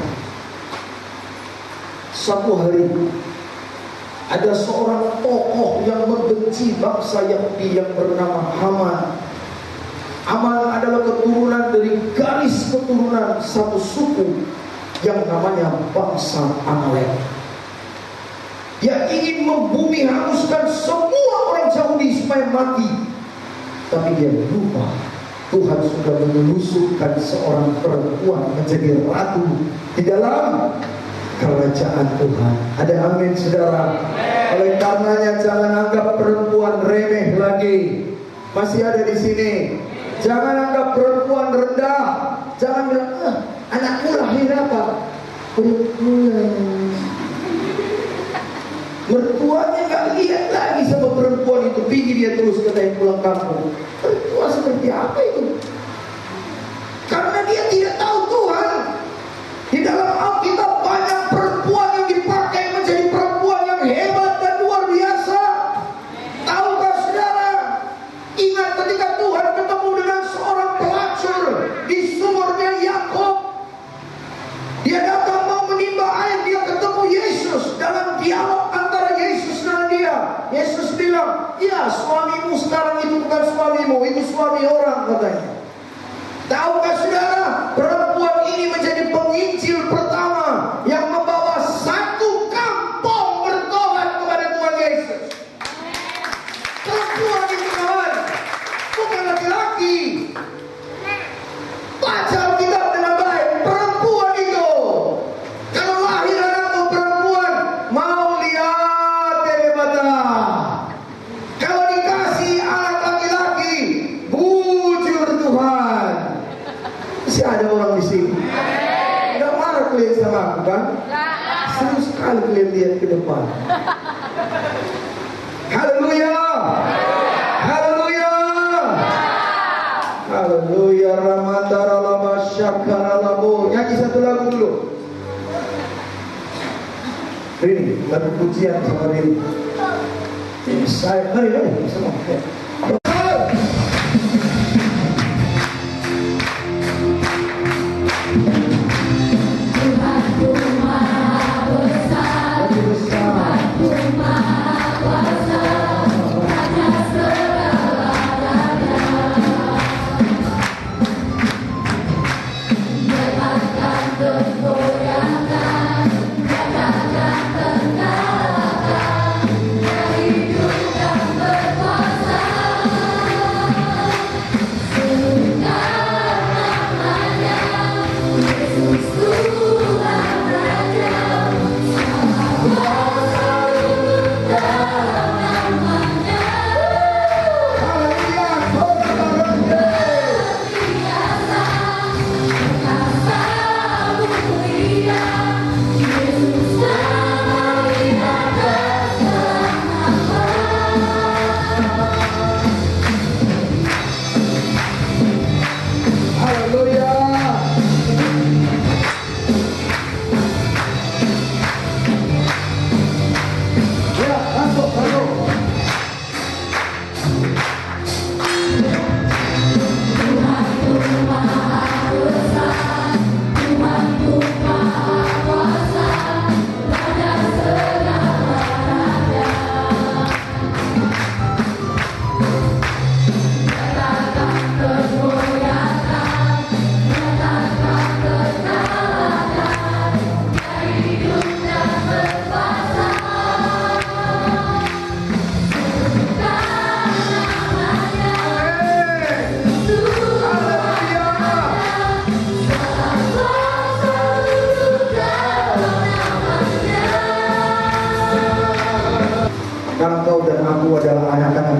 Satu hari ada seorang tokoh yang membenci bangsa Yahudi yang bernama Haman. Haman adalah keturunan dari garis keturunan satu suku yang namanya bangsa Amalek. Dia ingin membumi hanguskan semua orang Yahudi supaya mati. Tapi dia lupa Tuhan sudah menusukkan seorang perempuan menjadi ratu di dalam kerajaan Tuhan. Ada amin saudara. Oleh karenanya jangan anggap perempuan remeh lagi. Masih ada di sini. Jangan anggap perempuan rendah. Jangan bilang, anakmu lahir apa? Perempuan. Mertuanya nggak lihat lagi sama perempuan itu. Pergi dia terus katanya pulang kampung. Perempuan seperti apa itu? Karena dia tidak tahu Tuhan. Di dalam Alkitab banyak perempuan yang dipakai menjadi perempuan yang hebat dan luar biasa. Tahukah saudara? Ingat ketika Tuhan ketemu dengan seorang pelacur di sumurnya Yakub. Dia datang mau menimba air, dia ketemu Yesus. Dalam dialog antara Yesus dan dia, Yesus bilang, ya suamimu sekarang itu bukan suamimu, itu suami orang katanya. orang di sini? Nggak marah klien sama aku kan? Serius sekali klien lihat ke depan. Haleluya. Haleluya. Haleluya. Ramadara lama syakara labu. Nyanyi satu lagu dulu. Rini, lagu pujian sama Rini. Saya, mari semua.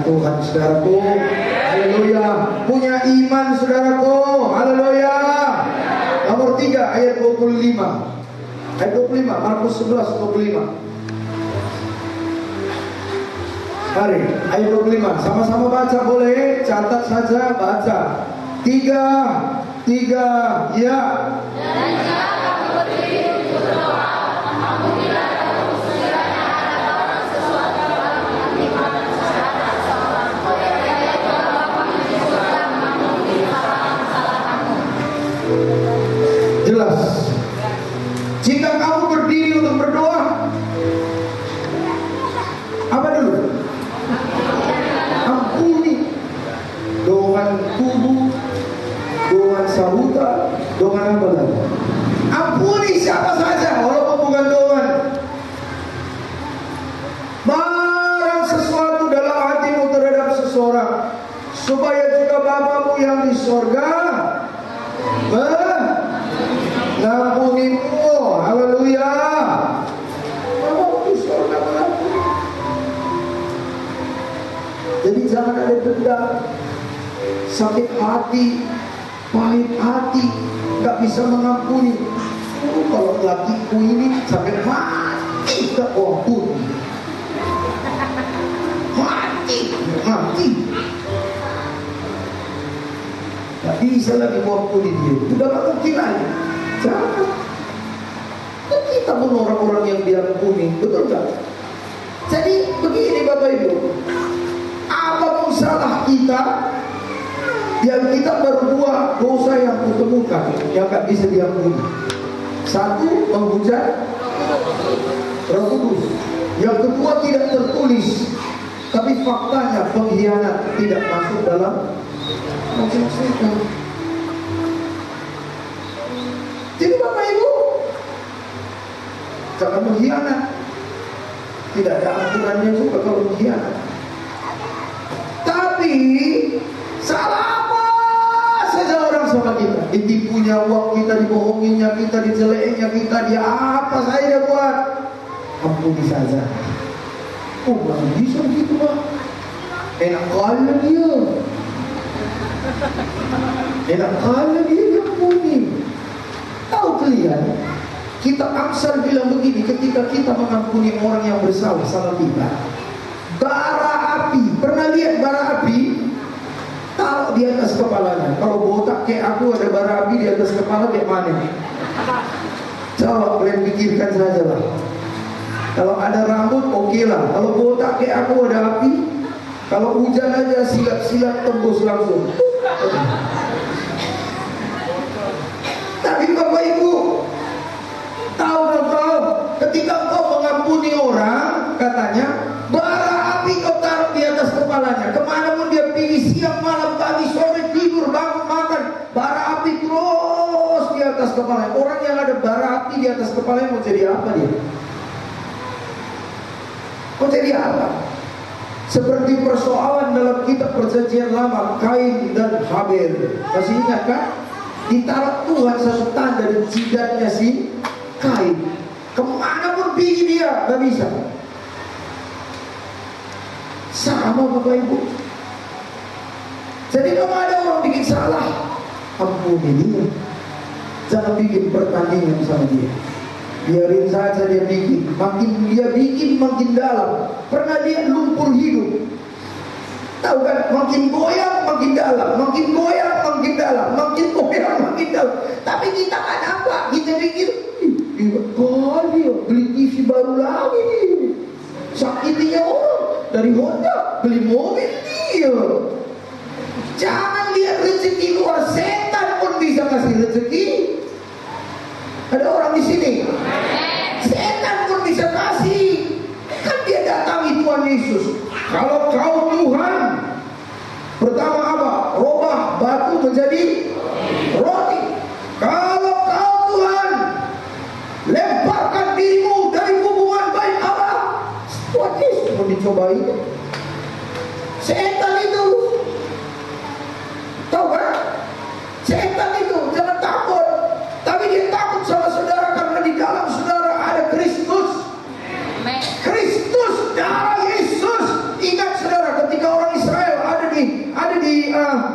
Tuhan, saudaraku. Haleluya. Punya iman, saudaraku. Haleluya. Nomor 3 ayat 25. Ayat 25, Markus 11:25. Mari, ayat 25. Sama-sama baca boleh, catat saja, baca. 3, ya. Dan jika kamu berdiri untuk berdoa, apabila kamu sekiranya ada orang sesuatu dalam hati kamu terhadap seorang, percaya bahwa kamu di surga mengampuni kesalahan-kesalahanmu. Jelas. Jika kamu berdiri untuk berdoa, apa dulu? Ampuni doa tubuh, doa sahuta, doa apa lagi? Ampuni siapa saja, walaupun bukan doa. Barang sesuatu dalam hatimu terhadap seseorang, supaya juga Bapamu yang di sorga mengampunimu. Haleluya. Bapamu di sorga mengampuni. Jadi jangan ada dendam, sakit hati, pahit hati, gak bisa mengampuni. Oh, kalau lakiku ini sampai mati gak ampun. Mati. Gak bisa lagi mengampuni dia. Sudah gak mungkin lagi. Jangan. Kita pun orang-orang yang diampuni, betul gak? Jadi begini Bapak Ibu, apapun salah kita, yang kita berdua dosa yang kutemukan yang gak bisa diampuni. Satu, menghujat Roh Kudus. Yang kedua, tidak tertulis, tapi faktanya pengkhianat tidak masuk dalam maksud setan. Jadi Bapak Ibu, jangan mengkhianat. Tidak ada ampunannya juga kalau mengkhianat. Tapi salah apa saja orang sama kita, ditipunya uang kita, dibohonginya kita, dijelekinya kita, dia apa saja dia buat, ampuni saja. Oh, nggak bisa gitu Pak. Enak kali dia. Enak kali dia diampuni. melihat kitab Amsal bilang begini, ketika kita mengampuni orang yang bersalah sama kita, bara api, pernah lihat bara api? Taruh di atas kepalanya. Kalau botak kayak aku ada bara api di atas kepala, kayak mana? Coba kalian pikirkan saja lah. Kalau ada rambut oke lah. Kalau botak kayak aku ada api, kalau hujan aja silat-silat tembus langsung. Tapi Bapak Ibu, tahu ketika kau mengampuni orang, katanya bara api kau taruh di atas kepalanya. Kemana pun dia pergi, siang malam pagi sore tidur bangun makan, bara api terus di atas kepalanya. Orang yang ada bara api di atas kepalanya mau jadi apa dia? Mau jadi apa? Seperti persoalan dalam kitab Perjanjian Lama, Kain dan Habel. Masih ingat kan? Ditaruh Tuhan satu tanda dari jidatnya si Kain. Kemana pun pergi dia, gak bisa. Sama Bapak Ibu. Jadi kalau ada orang bikin salah, ampuni dia. Jangan bikin pertandingan sama dia. Biarin saja dia bikin. Makin dia bikin makin dalam. Pernah dia lumpur hidup. Tahu kan, makin goyang makin dalam, makin goyang makin dalam, makin goyang makin dalam. Tapi kita kan apa? Kita pikir, dia beli TV baru lagi nih. Sakitnya orang dari Honda beli mobil dia. Jangan lihat rezeki luar, setan pun bisa kasih rezeki. Ada orang di sini, setan pun bisa kasih. Kan dia datangi Tuhan Yesus. Kalau kau Tuhan, pertama apa? Robah batu menjadi roti. Kalau kau Tuhan, lemparkan dirimu dari hubungan baik Allah. Tuhan Yesus mau dicobai. Setan itu, tahu kan? Setan itu jangan takut. Tapi dia takut sama saudara karena di dalam saudara ada Kristus. Kristus, darah Yesus. Ingat saudara, ketika orang Israel ada di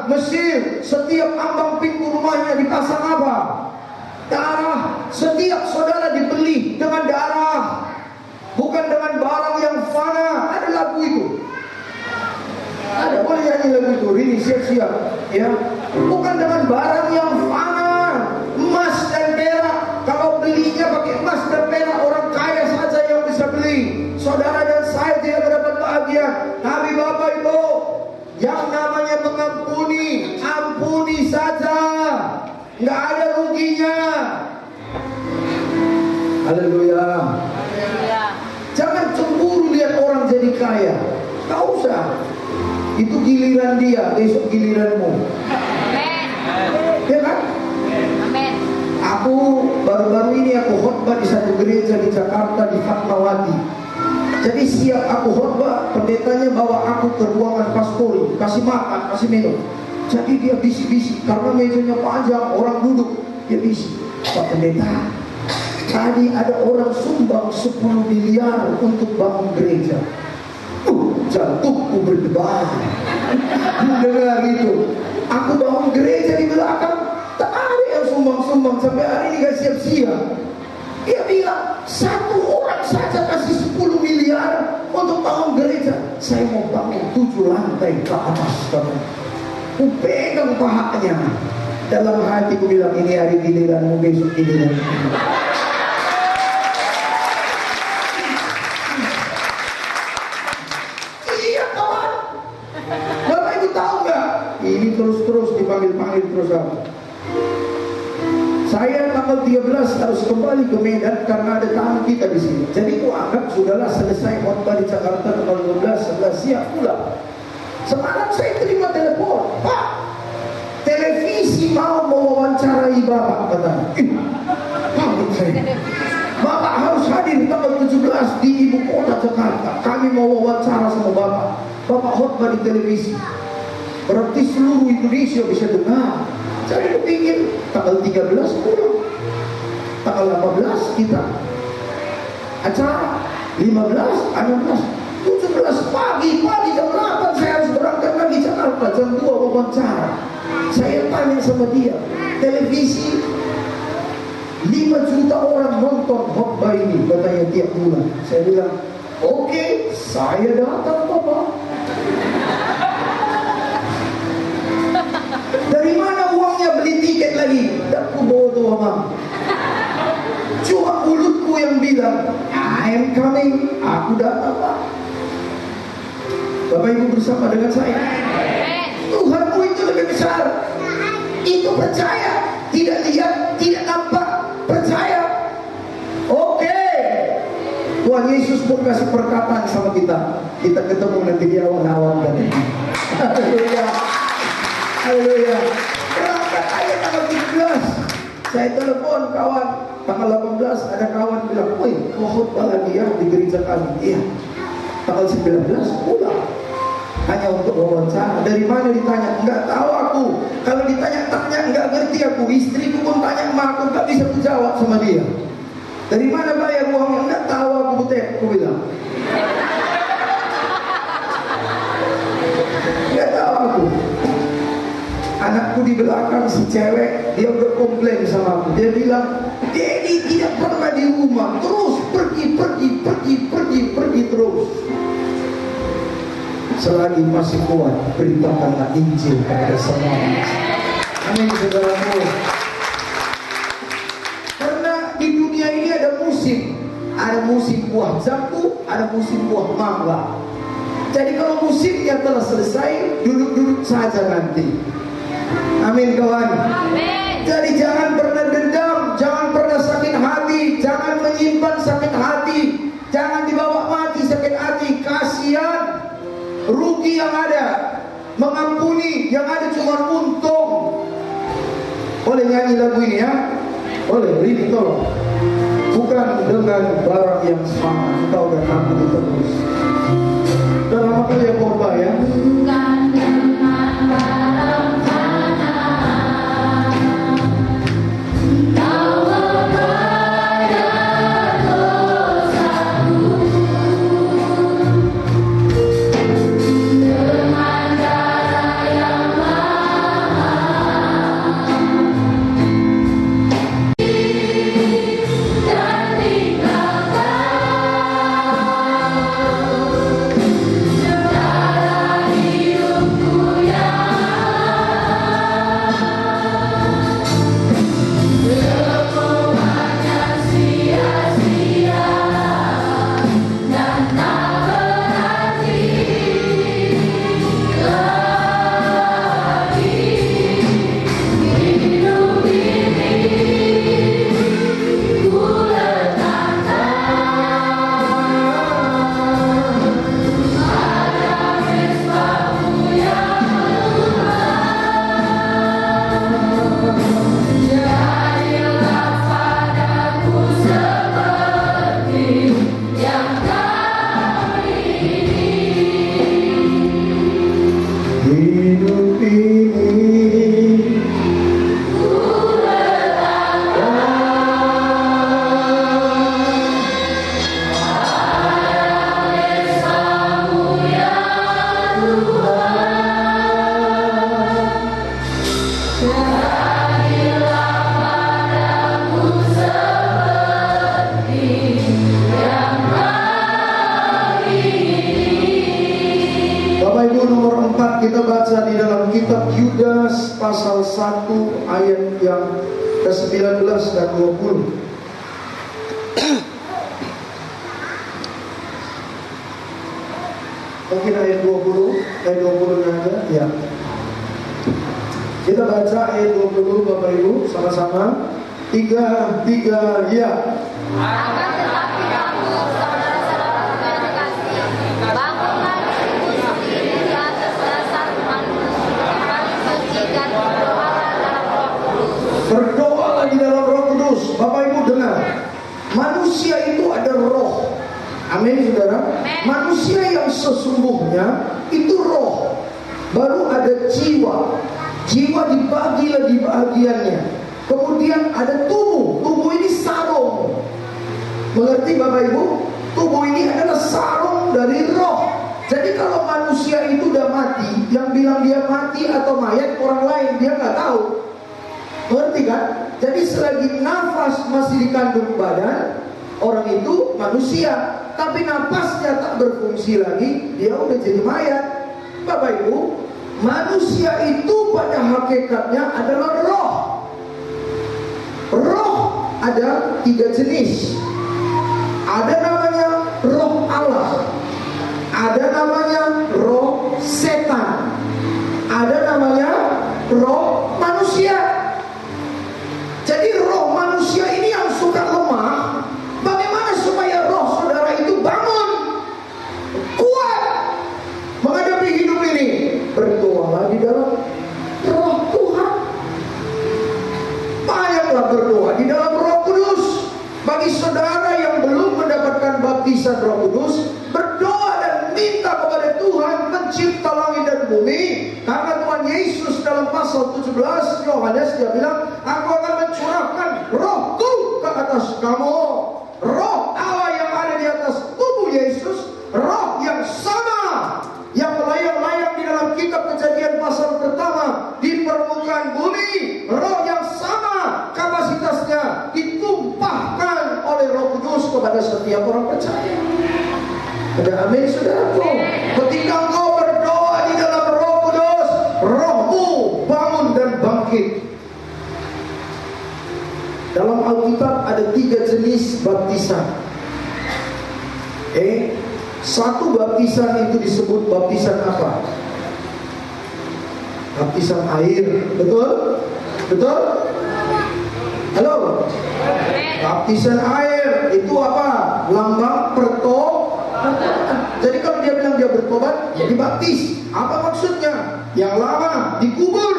Mesir, setiap ambang pintu rumahnya dipasang apa? Darah. Setiap saudara dibeli dengan darah, bukan dengan barang yang fana. Ada lagu itu. Ada, boleh nyanyi lagu itu. Rini siap-siap, ya. Bukan dengan barang yang fana, emas dan perak. Kalau belinya pakai emas dan perak, orang kaya saja yang bisa beli. Saudara dan saya tidak mendapat bahagia. Tapi Bapak Ibu, yang namanya mengampuni, ampuni saja, nggak ada ruginya. Haleluya. Jangan cemburu lihat orang jadi kaya. Nggak usah. Itu giliran dia, besok giliranmu. Ya kan? Aku baru-baru ini aku khotbah di satu gereja di Jakarta, di Fatmawati. Jadi siap aku khotbah, pendetanya bawa aku ke ruangan pastori, kasih makan, kasih minum. Jadi dia bisik-bisik karena mejanya panjang, orang duduk, dia bisik. Pak pendeta, tadi ada orang sumbang 10 miliar untuk bangun gereja. Jantungku berdebar mendengar itu. Aku bangun gereja di belakang, tak ada yang sumbang-sumbang sampai hari ini gak siap-siap. Dia bilang, satu orang saja kasih 10 miliar untuk bangun gereja. Saya mau bangun 7 lantai ke atas. Ku pegang pahanya. Dalam hati ku bilang, ini hari giliranmu, besok giliranmu. Iya kawan. Bapak Ibu tahu nggak? Ini terus-terus dipanggil-panggil terus apa? Saya tanggal 13 harus kembali ke Medan karena ada tamu kita di sini. Jadi ku anggap sudahlah selesai khotbah di Jakarta tanggal 12, 11 siap pula. Semalam saya terima telepon, Pak, televisi mau mewawancarai Bapak, katanya. Takut saya. Bapak harus hadir tanggal 17 di ibu kota Jakarta. Kami mau wawancara sama Bapak. Bapak khotbah di televisi. Berarti seluruh Indonesia bisa dengar. Jadi pikir tanggal 13 pulang, tanggal 18 kita acara, 15, 16, 17 pagi jam 8 saya harus berangkat lagi Jakarta, jam 2 wawancara. Saya tanya sama dia, televisi 5 juta orang nonton khotbah ini katanya tiap bulan. Saya bilang, oke, saya datang Bapak. Dari mana uangnya beli tiket lagi? Tak bodoh Mama. Cuma mulutku yang bilang, I am coming, aku datang Pak. Bapak Ibu bersama dengan saya. Tuhanmu itu lebih besar. Itu percaya, tidak lihat, tidak nampak, percaya. Oke. Tuhan Yesus pun kasih perkataan sama kita. Kita ketemu nanti di awan-awan dan haleluya. Haleluya. Berangkat aja tanggal 17. Saya telepon kawan, tanggal 18 ada kawan bilang, woi, mau khotbah lagi ya di gereja kami. Iya. Tanggal 19 pulang. Hanya untuk wawancara. Dari mana ditanya? Enggak tahu aku. Kalau ditanya-tanya enggak ngerti aku. Istriku pun tanya sama aku, enggak bisa menjawab sama dia. Dari mana bayar uangnya? Enggak tahu aku butet. Aku bilang. Enggak tahu aku. Anakku di belakang si cewek, dia udah komplain sama aku. Dia bilang, Daddy tidak pernah di rumah. Terus pergi terus. Selagi masih kuat, beritakanlah Injil kepada semua. Amin, saudaraku. Karena di dunia ini ada musim. Ada musim buah jambu, ada musim buah mangga. Jadi kalau musimnya telah selesai, duduk-duduk saja nanti. Amin kawan. Amin. Jadi jangan pernah dendam, jangan pernah sakit hati, jangan menyimpan sakit hati, jangan dibawa mati sakit hati. Kasihan. Rugi yang ada, mengampuni yang ada cuma untung. Boleh nyanyi lagu ini ya? Boleh, ini tolong. Bukan dengan barang yang sama, kita udah ampuni terus. Udah lama kali ya khotbah ya? Bukan dengan barang mana, Kau membayar dosaku. Dengan darah yang mahal dan tinggalkan darah hidupku yang semuanya sia-sia dan tak berarti lagi. Hidup ini ku letakkan pada mesbahmu yang jadilah padaku seperti yang kali ini. Hidup ini Ku letakkan mesbahmu yang jadilah padaku seperti yang kali ini. Bapak Ibu, nomor 4 kita baca di dalam kitab Yudas pasal 1 ayat yang ke-19 dan 20. Mungkin ayat 20 nya ada ya. Kita baca ayat 20 Bapak Ibu sama-sama. 3 ya. Akan tetapi kamu, saudara-saudara yang dikasihi, bangunlah dirimu sendiri di atas dasar imanmu yang paling suci dan berdoalah dalam Roh Kudus. Berdoalah di dalam Roh Kudus. Bapak Ibu dengar, manusia itu ada roh. Amin saudara. Manusia yang sesungguhnya itu roh. Baru ada jiwa. Jiwa dibagi lagi bagiannya. Kemudian ada tubuh. Tubuh ini sarung. Mengerti Bapak Ibu? Tubuh ini adalah sarung dari roh. Jadi kalau manusia itu udah mati, yang bilang dia mati atau mayat orang lain, dia nggak tahu. Mengerti kan? Jadi selagi nafas masih dikandung badan, orang itu manusia. Tapi nafasnya tak berfungsi lagi, dia udah jadi mayat. Bapak Ibu, manusia itu pada hakikatnya adalah roh. Roh ada 3 jenis. Ada namanya roh Allah, ada namanya roh setan, ada namanya roh manusia. Jadi roh manusia ini yang suka lemah. Bagaimana supaya roh saudara itu bangun, kuat menghadapi hidup ini? Berdoalah di dalam roh Tuhan. Banyaklah berdoa di dalam Roh Kudus. Bagi saudara yang belum mendapatkan baptisan Roh Kudus, berdoa dan minta kepada Tuhan pencipta langit dan bumi. Karena Tuhan Yesus dalam pasal 17 Yohanes dia bilang, aku akan mencurahkan rohku ke atas kamu. Roh Allah yang ada di atas tubuh Yesus, roh yang sama yang melayang-layang di dalam kitab Kejadian pasal pertama di permukaan bumi, roh yang sama kapasitasnya ditumpahkan oleh Roh Kudus kepada setiap orang percaya. Ada amin saudaraku. Ketika engkau berdoa di dalam Roh Kudus, rohmu bangun dan bangkit. Dalam Alkitab ada 3 jenis baptisan. Satu baptisan itu disebut baptisan apa? Baptisan air, betul? Betul? Halo? Baptisan air itu apa? Lambang pertobatan. Jadi kalau dia bilang dia bertobat, ya dibaptis. Apa maksudnya? Yang lama dikubur,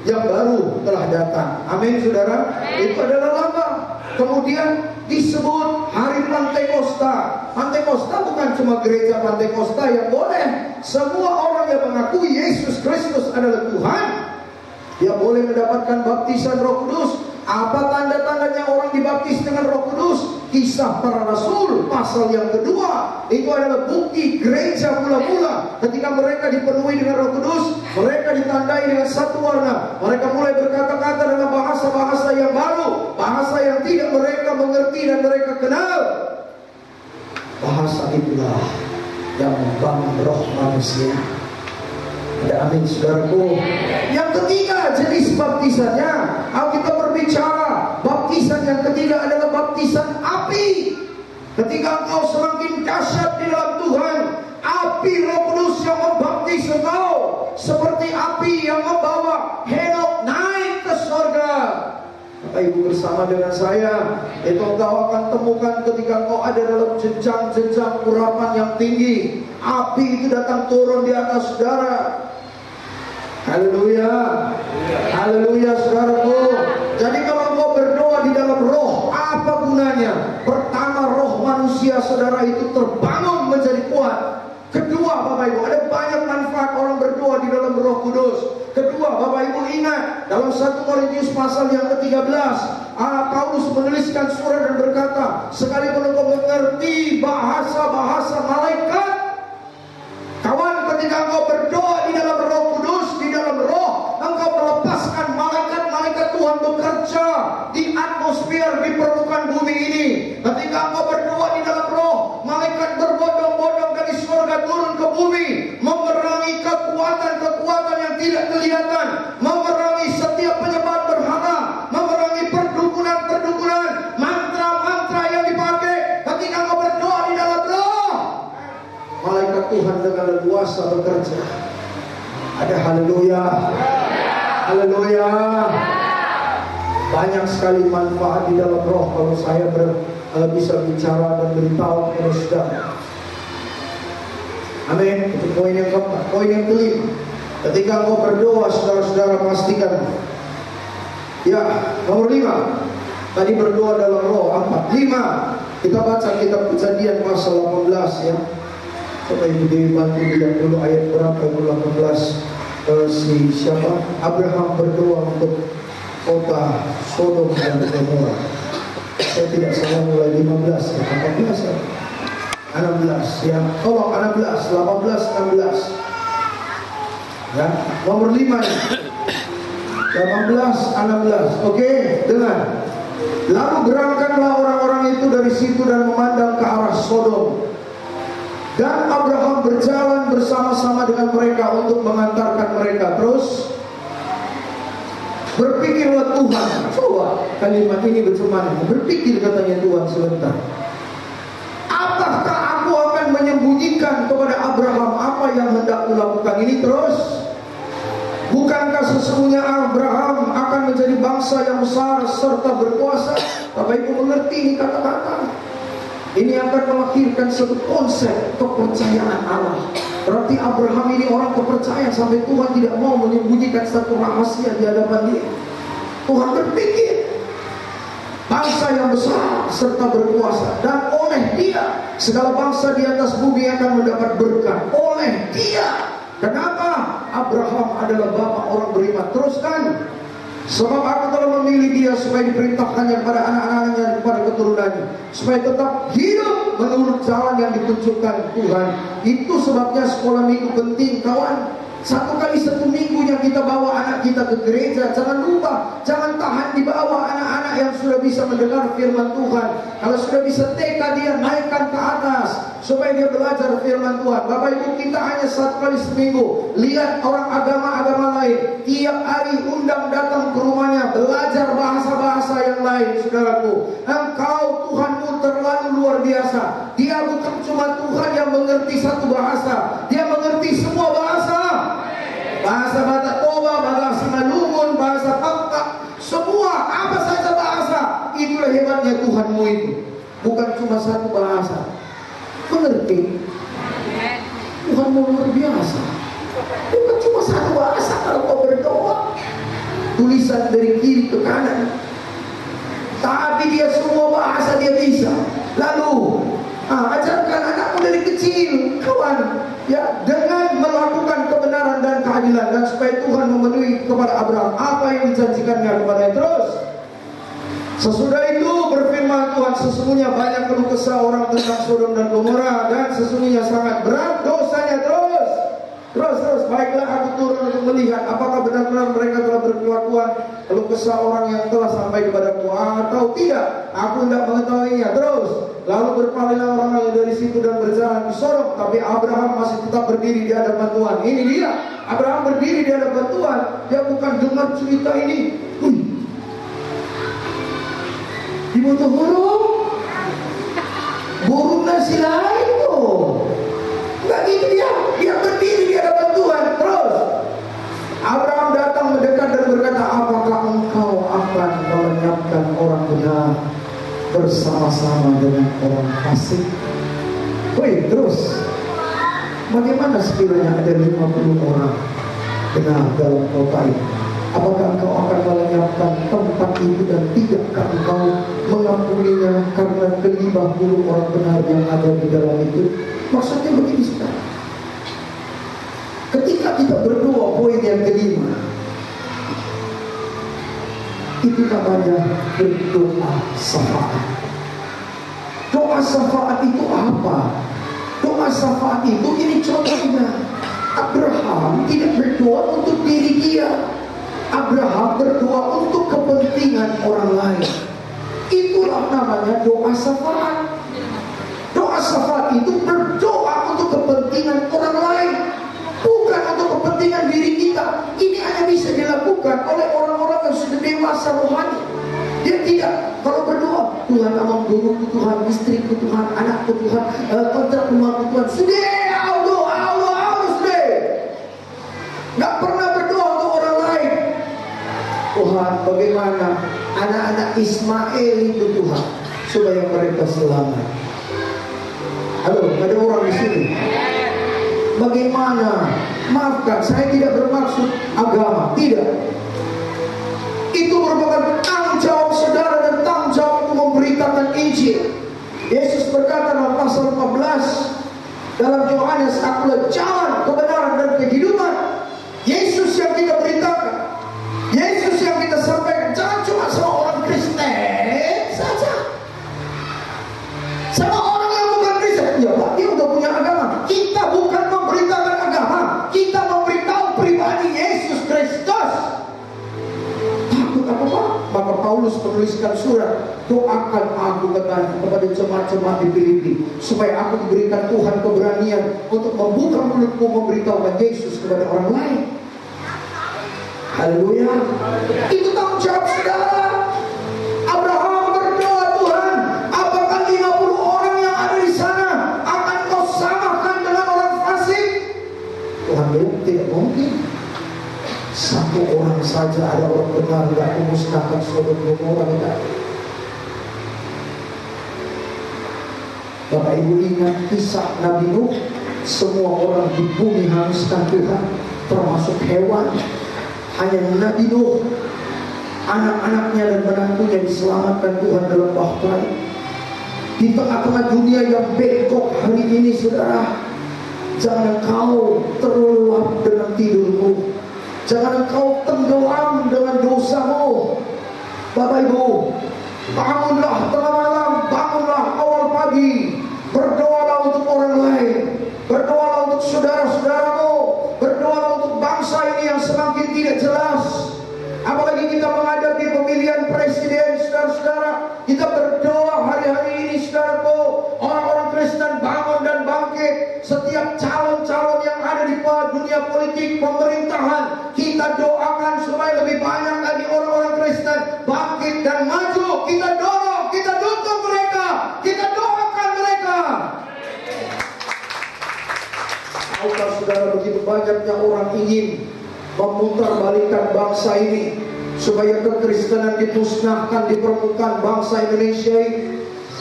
yang baru telah datang. Amin saudara. Itu adalah lambang. Kemudian disebut hari Pantekosta. Pantekosta bukan cuma gereja Pantekosta yang boleh. Semua orang yang mengakui Yesus Kristus adalah Tuhan, dia boleh mendapatkan baptisan Roh Kudus. Apa tanda-tandanya orang dibaptis dengan Roh Kudus? Kisah Para Rasul pasal yang kedua. Itu adalah bukti gereja mula-mula. Ketika mereka dipenuhi dengan Roh Kudus, mereka ditandai dengan satu warna. Mereka mulai berkata-kata dengan bahasa-bahasa yang baru, bahasa yang tidak mereka mengerti dan mereka kenal. Bahasa itulah yang membangun roh manusia. Ada amin saudaraku. Yang ketiga jenis baptisannya, Alkitab berbicara baptisan yang ketiga adalah baptisan api. Ketika engkau semakin dahsyat di dalam Tuhan, api Roh Kudus yang membaptis engkau seperti api yang membawa Henokh naik ke surga. Bapak Ibu bersama dengan saya, itu engkau akan temukan ketika engkau ada dalam jenjang-jenjang urapan yang tinggi, api itu datang turun di atas saudara. Haleluya, haleluya saudaraku. Jadi kalau engkau berdoa di dalam roh, apa gunanya? Pertama, roh manusia saudara itu terbangun menjadi kuat. Kedua, Bapak Ibu, ada banyak manfaat orang berdoa di dalam Roh Kudus. Kedua, Bapak Ibu ingat, dalam 1 Korintus pasal yang ke-13, Paulus menuliskan surat dan berkata, sekalipun engkau mengerti bahasa-bahasa malaikat, kawan, ketika engkau berdoa di dalam Roh Kudus, di dalam roh, engkau melepaskan malaikat-malaikat Tuhan bekerja di atmosfer, di permukaan bumi ini. Ketika engkau berdoa di dalam roh, malaikat berbondong-bondong dari surga turun ke bumi, memerangi kekuatan-kekuatan yang tidak kelihatan, memerangi setiap penyembah berhala, memerangi perdukunan-perdukunan, mantra-mantra yang dipakai. Ketika engkau berdoa di dalam roh, malaikat Tuhan dengan leluasa bekerja. Ada haleluya, haleluya. Banyak sekali manfaat di dalam roh kalau saya bisa bicara dan beritahu kepada saudara. Amin. Itu poin yang keempat. Poin yang kelima, ketika engkau berdoa, saudara-saudara pastikan. Ya, nomor 5. Tadi berdoa dalam roh. 4. 5. Kita baca kitab Kejadian pasal 18 ya. Coba Ibu Dewi bantu bilang dulu ayat berapa? 18. Siapa? Abraham berdoa untuk kota Sodom dan Gomora. Saya tidak salah mulai 15 ya, 14 ya. 16 ya. Tolong 16, 18, 16. Ya, nomor 5 ya. 16. Oke, dengar. Lalu berangkatlah orang-orang itu dari situ dan memandang ke arah Sodom. Dan Abraham berjalan bersama-sama dengan mereka untuk mengantarkan mereka. Terus berpikirlah Tuhan. Coba kalimat ini bagaimana? Berpikir katanya Tuhan sebentar. Apakah aku akan menyembunyikan kepada Abraham apa yang hendak kulakukan ini? Terus, bukankah sesungguhnya Abraham akan menjadi bangsa yang besar serta berkuasa? Bapak Ibu mengerti ini kata-kata? Ini akan melahirkan satu konsep kepercayaan Allah. Berarti Abraham ini orang kepercayaan sampai Tuhan tidak mau menyembunyikan satu rahasia di hadapan dia. Tuhan berpikir bangsa yang besar serta berkuasa, dan oleh dia segala bangsa di atas bumi akan mendapat berkat. Oleh dia. Kenapa? Abraham adalah bapak orang beriman. Teruskan. Sebab aku telah memilih dia supaya diperintahkannya kepada anak-anaknya dan kepada keturunannya, supaya tetap hidup menurut jalan yang ditunjukkan Tuhan. Itu sebabnya sekolah minggu penting, kawan. 1 kali 1 minggu yang kita bawa anak kita ke gereja. Jangan lupa, jangan tahan di bawah anak-anak yang sudah bisa mendengar firman Tuhan. Kalau sudah bisa TK, dia naikkan ke atas supaya dia belajar firman Tuhan. Bapak Ibu, kita hanya 1 kali seminggu. Lihat orang agama-agama lain, tiap hari undang datang ke rumahnya, belajar bahasa-bahasa yang lain. Saudaraku, engkau Tuhanmu terlalu luar biasa. Dia bukan cuma Tuhan yang mengerti satu bahasa, dia mengerti semua bahasa. Bahasa Batak Toba, bahasa Malungun, bahasa Pangkak, semua apa saja bahasa. Itulah hebatnya Tuhanmu itu. Bukan cuma satu bahasa. Mengerti? Tuhanmu luar biasa. Bukan cuma satu bahasa kalau kau berdoa. Tulisan dari kiri ke kanan. Tapi dia semua bahasa dia bisa. Lalu ajarkan anakmu dari kecil, kawan, ya, dengan melakukan kebenaran dan keadilan, dan supaya Tuhan memenuhi kepada Abraham apa yang dijanjikannya kepadanya. Terus, sesudah itu berfirman Tuhan, sesungguhnya banyak keluh kesah orang tentang Sodom dan Gomora, dan sesungguhnya sangat berat dosanya. Terus, baiklah aku turun untuk melihat apakah benar-benar mereka telah berkelakuan keluh kesah orang yang telah sampai kepadaku atau tidak. Aku tidak mengetahuinya. Terus, lalu berpalinglah orang dari situ dan berjalan ke Sodom. Tapi Abraham masih tetap berdiri di hadapan Tuhan. Ini dia, Abraham berdiri di hadapan Tuhan. Dia bukan dengar cerita ini. Di butuh burung nasi lain tuh. Enggak gitu dia berdiri di hadapan Tuhan. Terus Abraham datang mendekat dan berkata, apakah engkau akan melenyapkan orang benar bersama-sama dengan orang fasik? Terus bagaimana sekiranya ada 50 orang benar dalam kota ini? Apakah engkau akan melenyapkan tempat itu dan tidakkah engkau mengampuninya karena kelima puluh orang benar yang ada di dalam itu? Maksudnya begini, saudara. Ketika kita berdoa, poin yang kelima, itu namanya berdoa syafaat. Doa syafaat itu apa? Doa syafaat itu, ini contohnya, Abraham tidak berdoa untuk diri dia. Abraham berdoa untuk kepentingan orang lain. Itulah namanya doa syafaat. Doa syafaat itu berdoa untuk kepentingan orang lain, bukan untuk kepentingan diri kita. Ini hanya bisa dilakukan oleh orang-orang yang sudah dewasa rohani. Dia tidak, kalau berdoa, Tuhan amang guruku, Tuhan istriku, Tuhan anakku, Tuhan kontrak rumahku, Tuhan sudah, Allah, sudah. Gak pernah berdoa untuk orang lain. Tuhan, bagaimana anak-anak Ismail itu, Tuhan, supaya mereka selamat. Halo, ada orang di sini. Bagaimana? Maafkan, saya tidak bermaksud agama, tidak. Itu merupakan tanggung jawab saudara dan tanggung jawab untuk memberitakan Injil. Yesus berkata dalam pasal 14 dalam Yohanes, akulah jalan, kebenaran dan kehidupan. Yesus yang kita beritakan, Yesus yang kita sampaikan, jangan cuma sama orang Kristen saja, sama orang yang bukan Kristen. Ya Pak, dia udah punya agama. Kita bukan memberitakan agama, kita memberitahu pribadi Yesus Kristus. menuliskan surat, doakan aku katanya kepada jemaat-jemaat di Filipi, supaya aku diberikan Tuhan keberanian untuk membuka mulutku memberitahukan Yesus kepada orang lain. Haleluya. Itu tanggung jawab saudara. Abraham berdoa, Tuhan, apakah 50 orang yang ada di sana akan kau samakan dengan orang fasik? Tuhan bilang tidak mungkin. Satu orang saja ada orang benar, tidak memusnahkan Sodom Gomora. Bapak Ibu ingat kisah Nabi Nuh. Semua orang di bumi hanguskan Tuhan, termasuk hewan. Hanya Nabi Nuh, anak-anaknya dan menantunya diselamatkan Tuhan dalam bahaya. Di tengah-tengah dunia yang bengkok hari ini, saudara, jangan kau terlelap dengan tidurmu. Jangan engkau tenggelam dengan dosamu. Bapak Ibu, bangunlah tengah malam, bangunlah awal pagi. Berdoalah untuk orang lain. Berdoalah untuk saudara-saudaramu. Berdoalah untuk bangsa ini yang semakin tidak jelas. Apalagi kita menghadapi pemilihan presiden, saudara-saudara. Kita berdoa hari-hari ini, saudaraku. Orang-orang Kristen bangun dan bangkit. Setiap calon-calon yang ada di dunia politik, pemerintahan, kita doakan supaya lebih banyak lagi orang-orang Kristen bangkit dan maju. Kita dorong, kita dukung mereka, kita doakan mereka. Tahukah saudara, begitu banyaknya orang ingin memutarbalikkan bangsa ini supaya kekristenan dimusnahkan di permukaan bangsa Indonesia ini.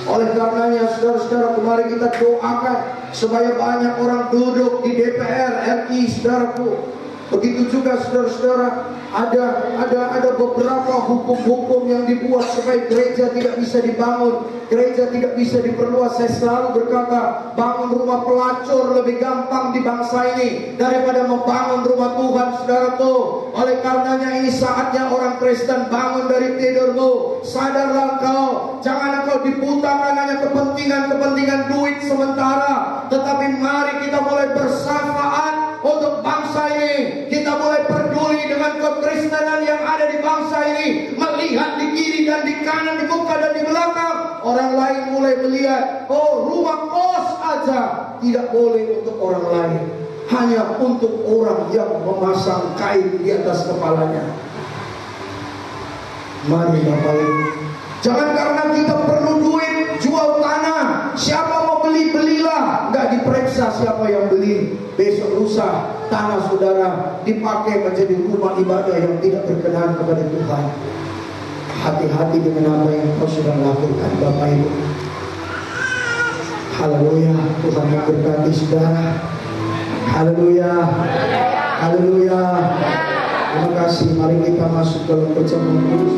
Oleh karenanya, saudara-saudara, mari kita doakan supaya banyak orang duduk di DPR RI, saudaraku. Begitu juga saudara-saudara, ada beberapa hukum-hukum yang dibuat supaya gereja tidak bisa dibangun, gereja tidak bisa diperluas. Saya selalu berkata, bangun rumah pelacur lebih gampang di bangsa ini daripada membangun rumah Tuhan, saudaraku. Oleh karenanya ini saatnya orang Kristen bangun dari tidurmu. Sadarlah kau, jangan kau dibutakan hanya kepentingan duit sementara, tetapi mari kita mulai bersamaan untuk bangsa ini. Kita mulai peduli dengan kekristenan yang ada di bangsa ini. Melihat di kiri dan di kanan, di muka dan di belakang. Orang lain mulai melihat, oh, rumah kos aja tidak boleh untuk orang lain, hanya untuk orang yang memasang kain di atas kepalanya. Mari Bapak Ibu, jangan karena kita perlu duit jual tanah. Siapa mau beli, belilah. Nggak diperiksa siapa yang beli. Besok lusa tanah saudara dipakai menjadi rumah ibadah yang tidak berkenan kepada Tuhan. Hati-hati dengan apa yang kau sudah lakukan, Bapak Ibu. Haleluya. Tuhan memberkati saudara. Haleluya. Haleluya. Terima kasih. Mari kita masuk dalam perjamuan kudus.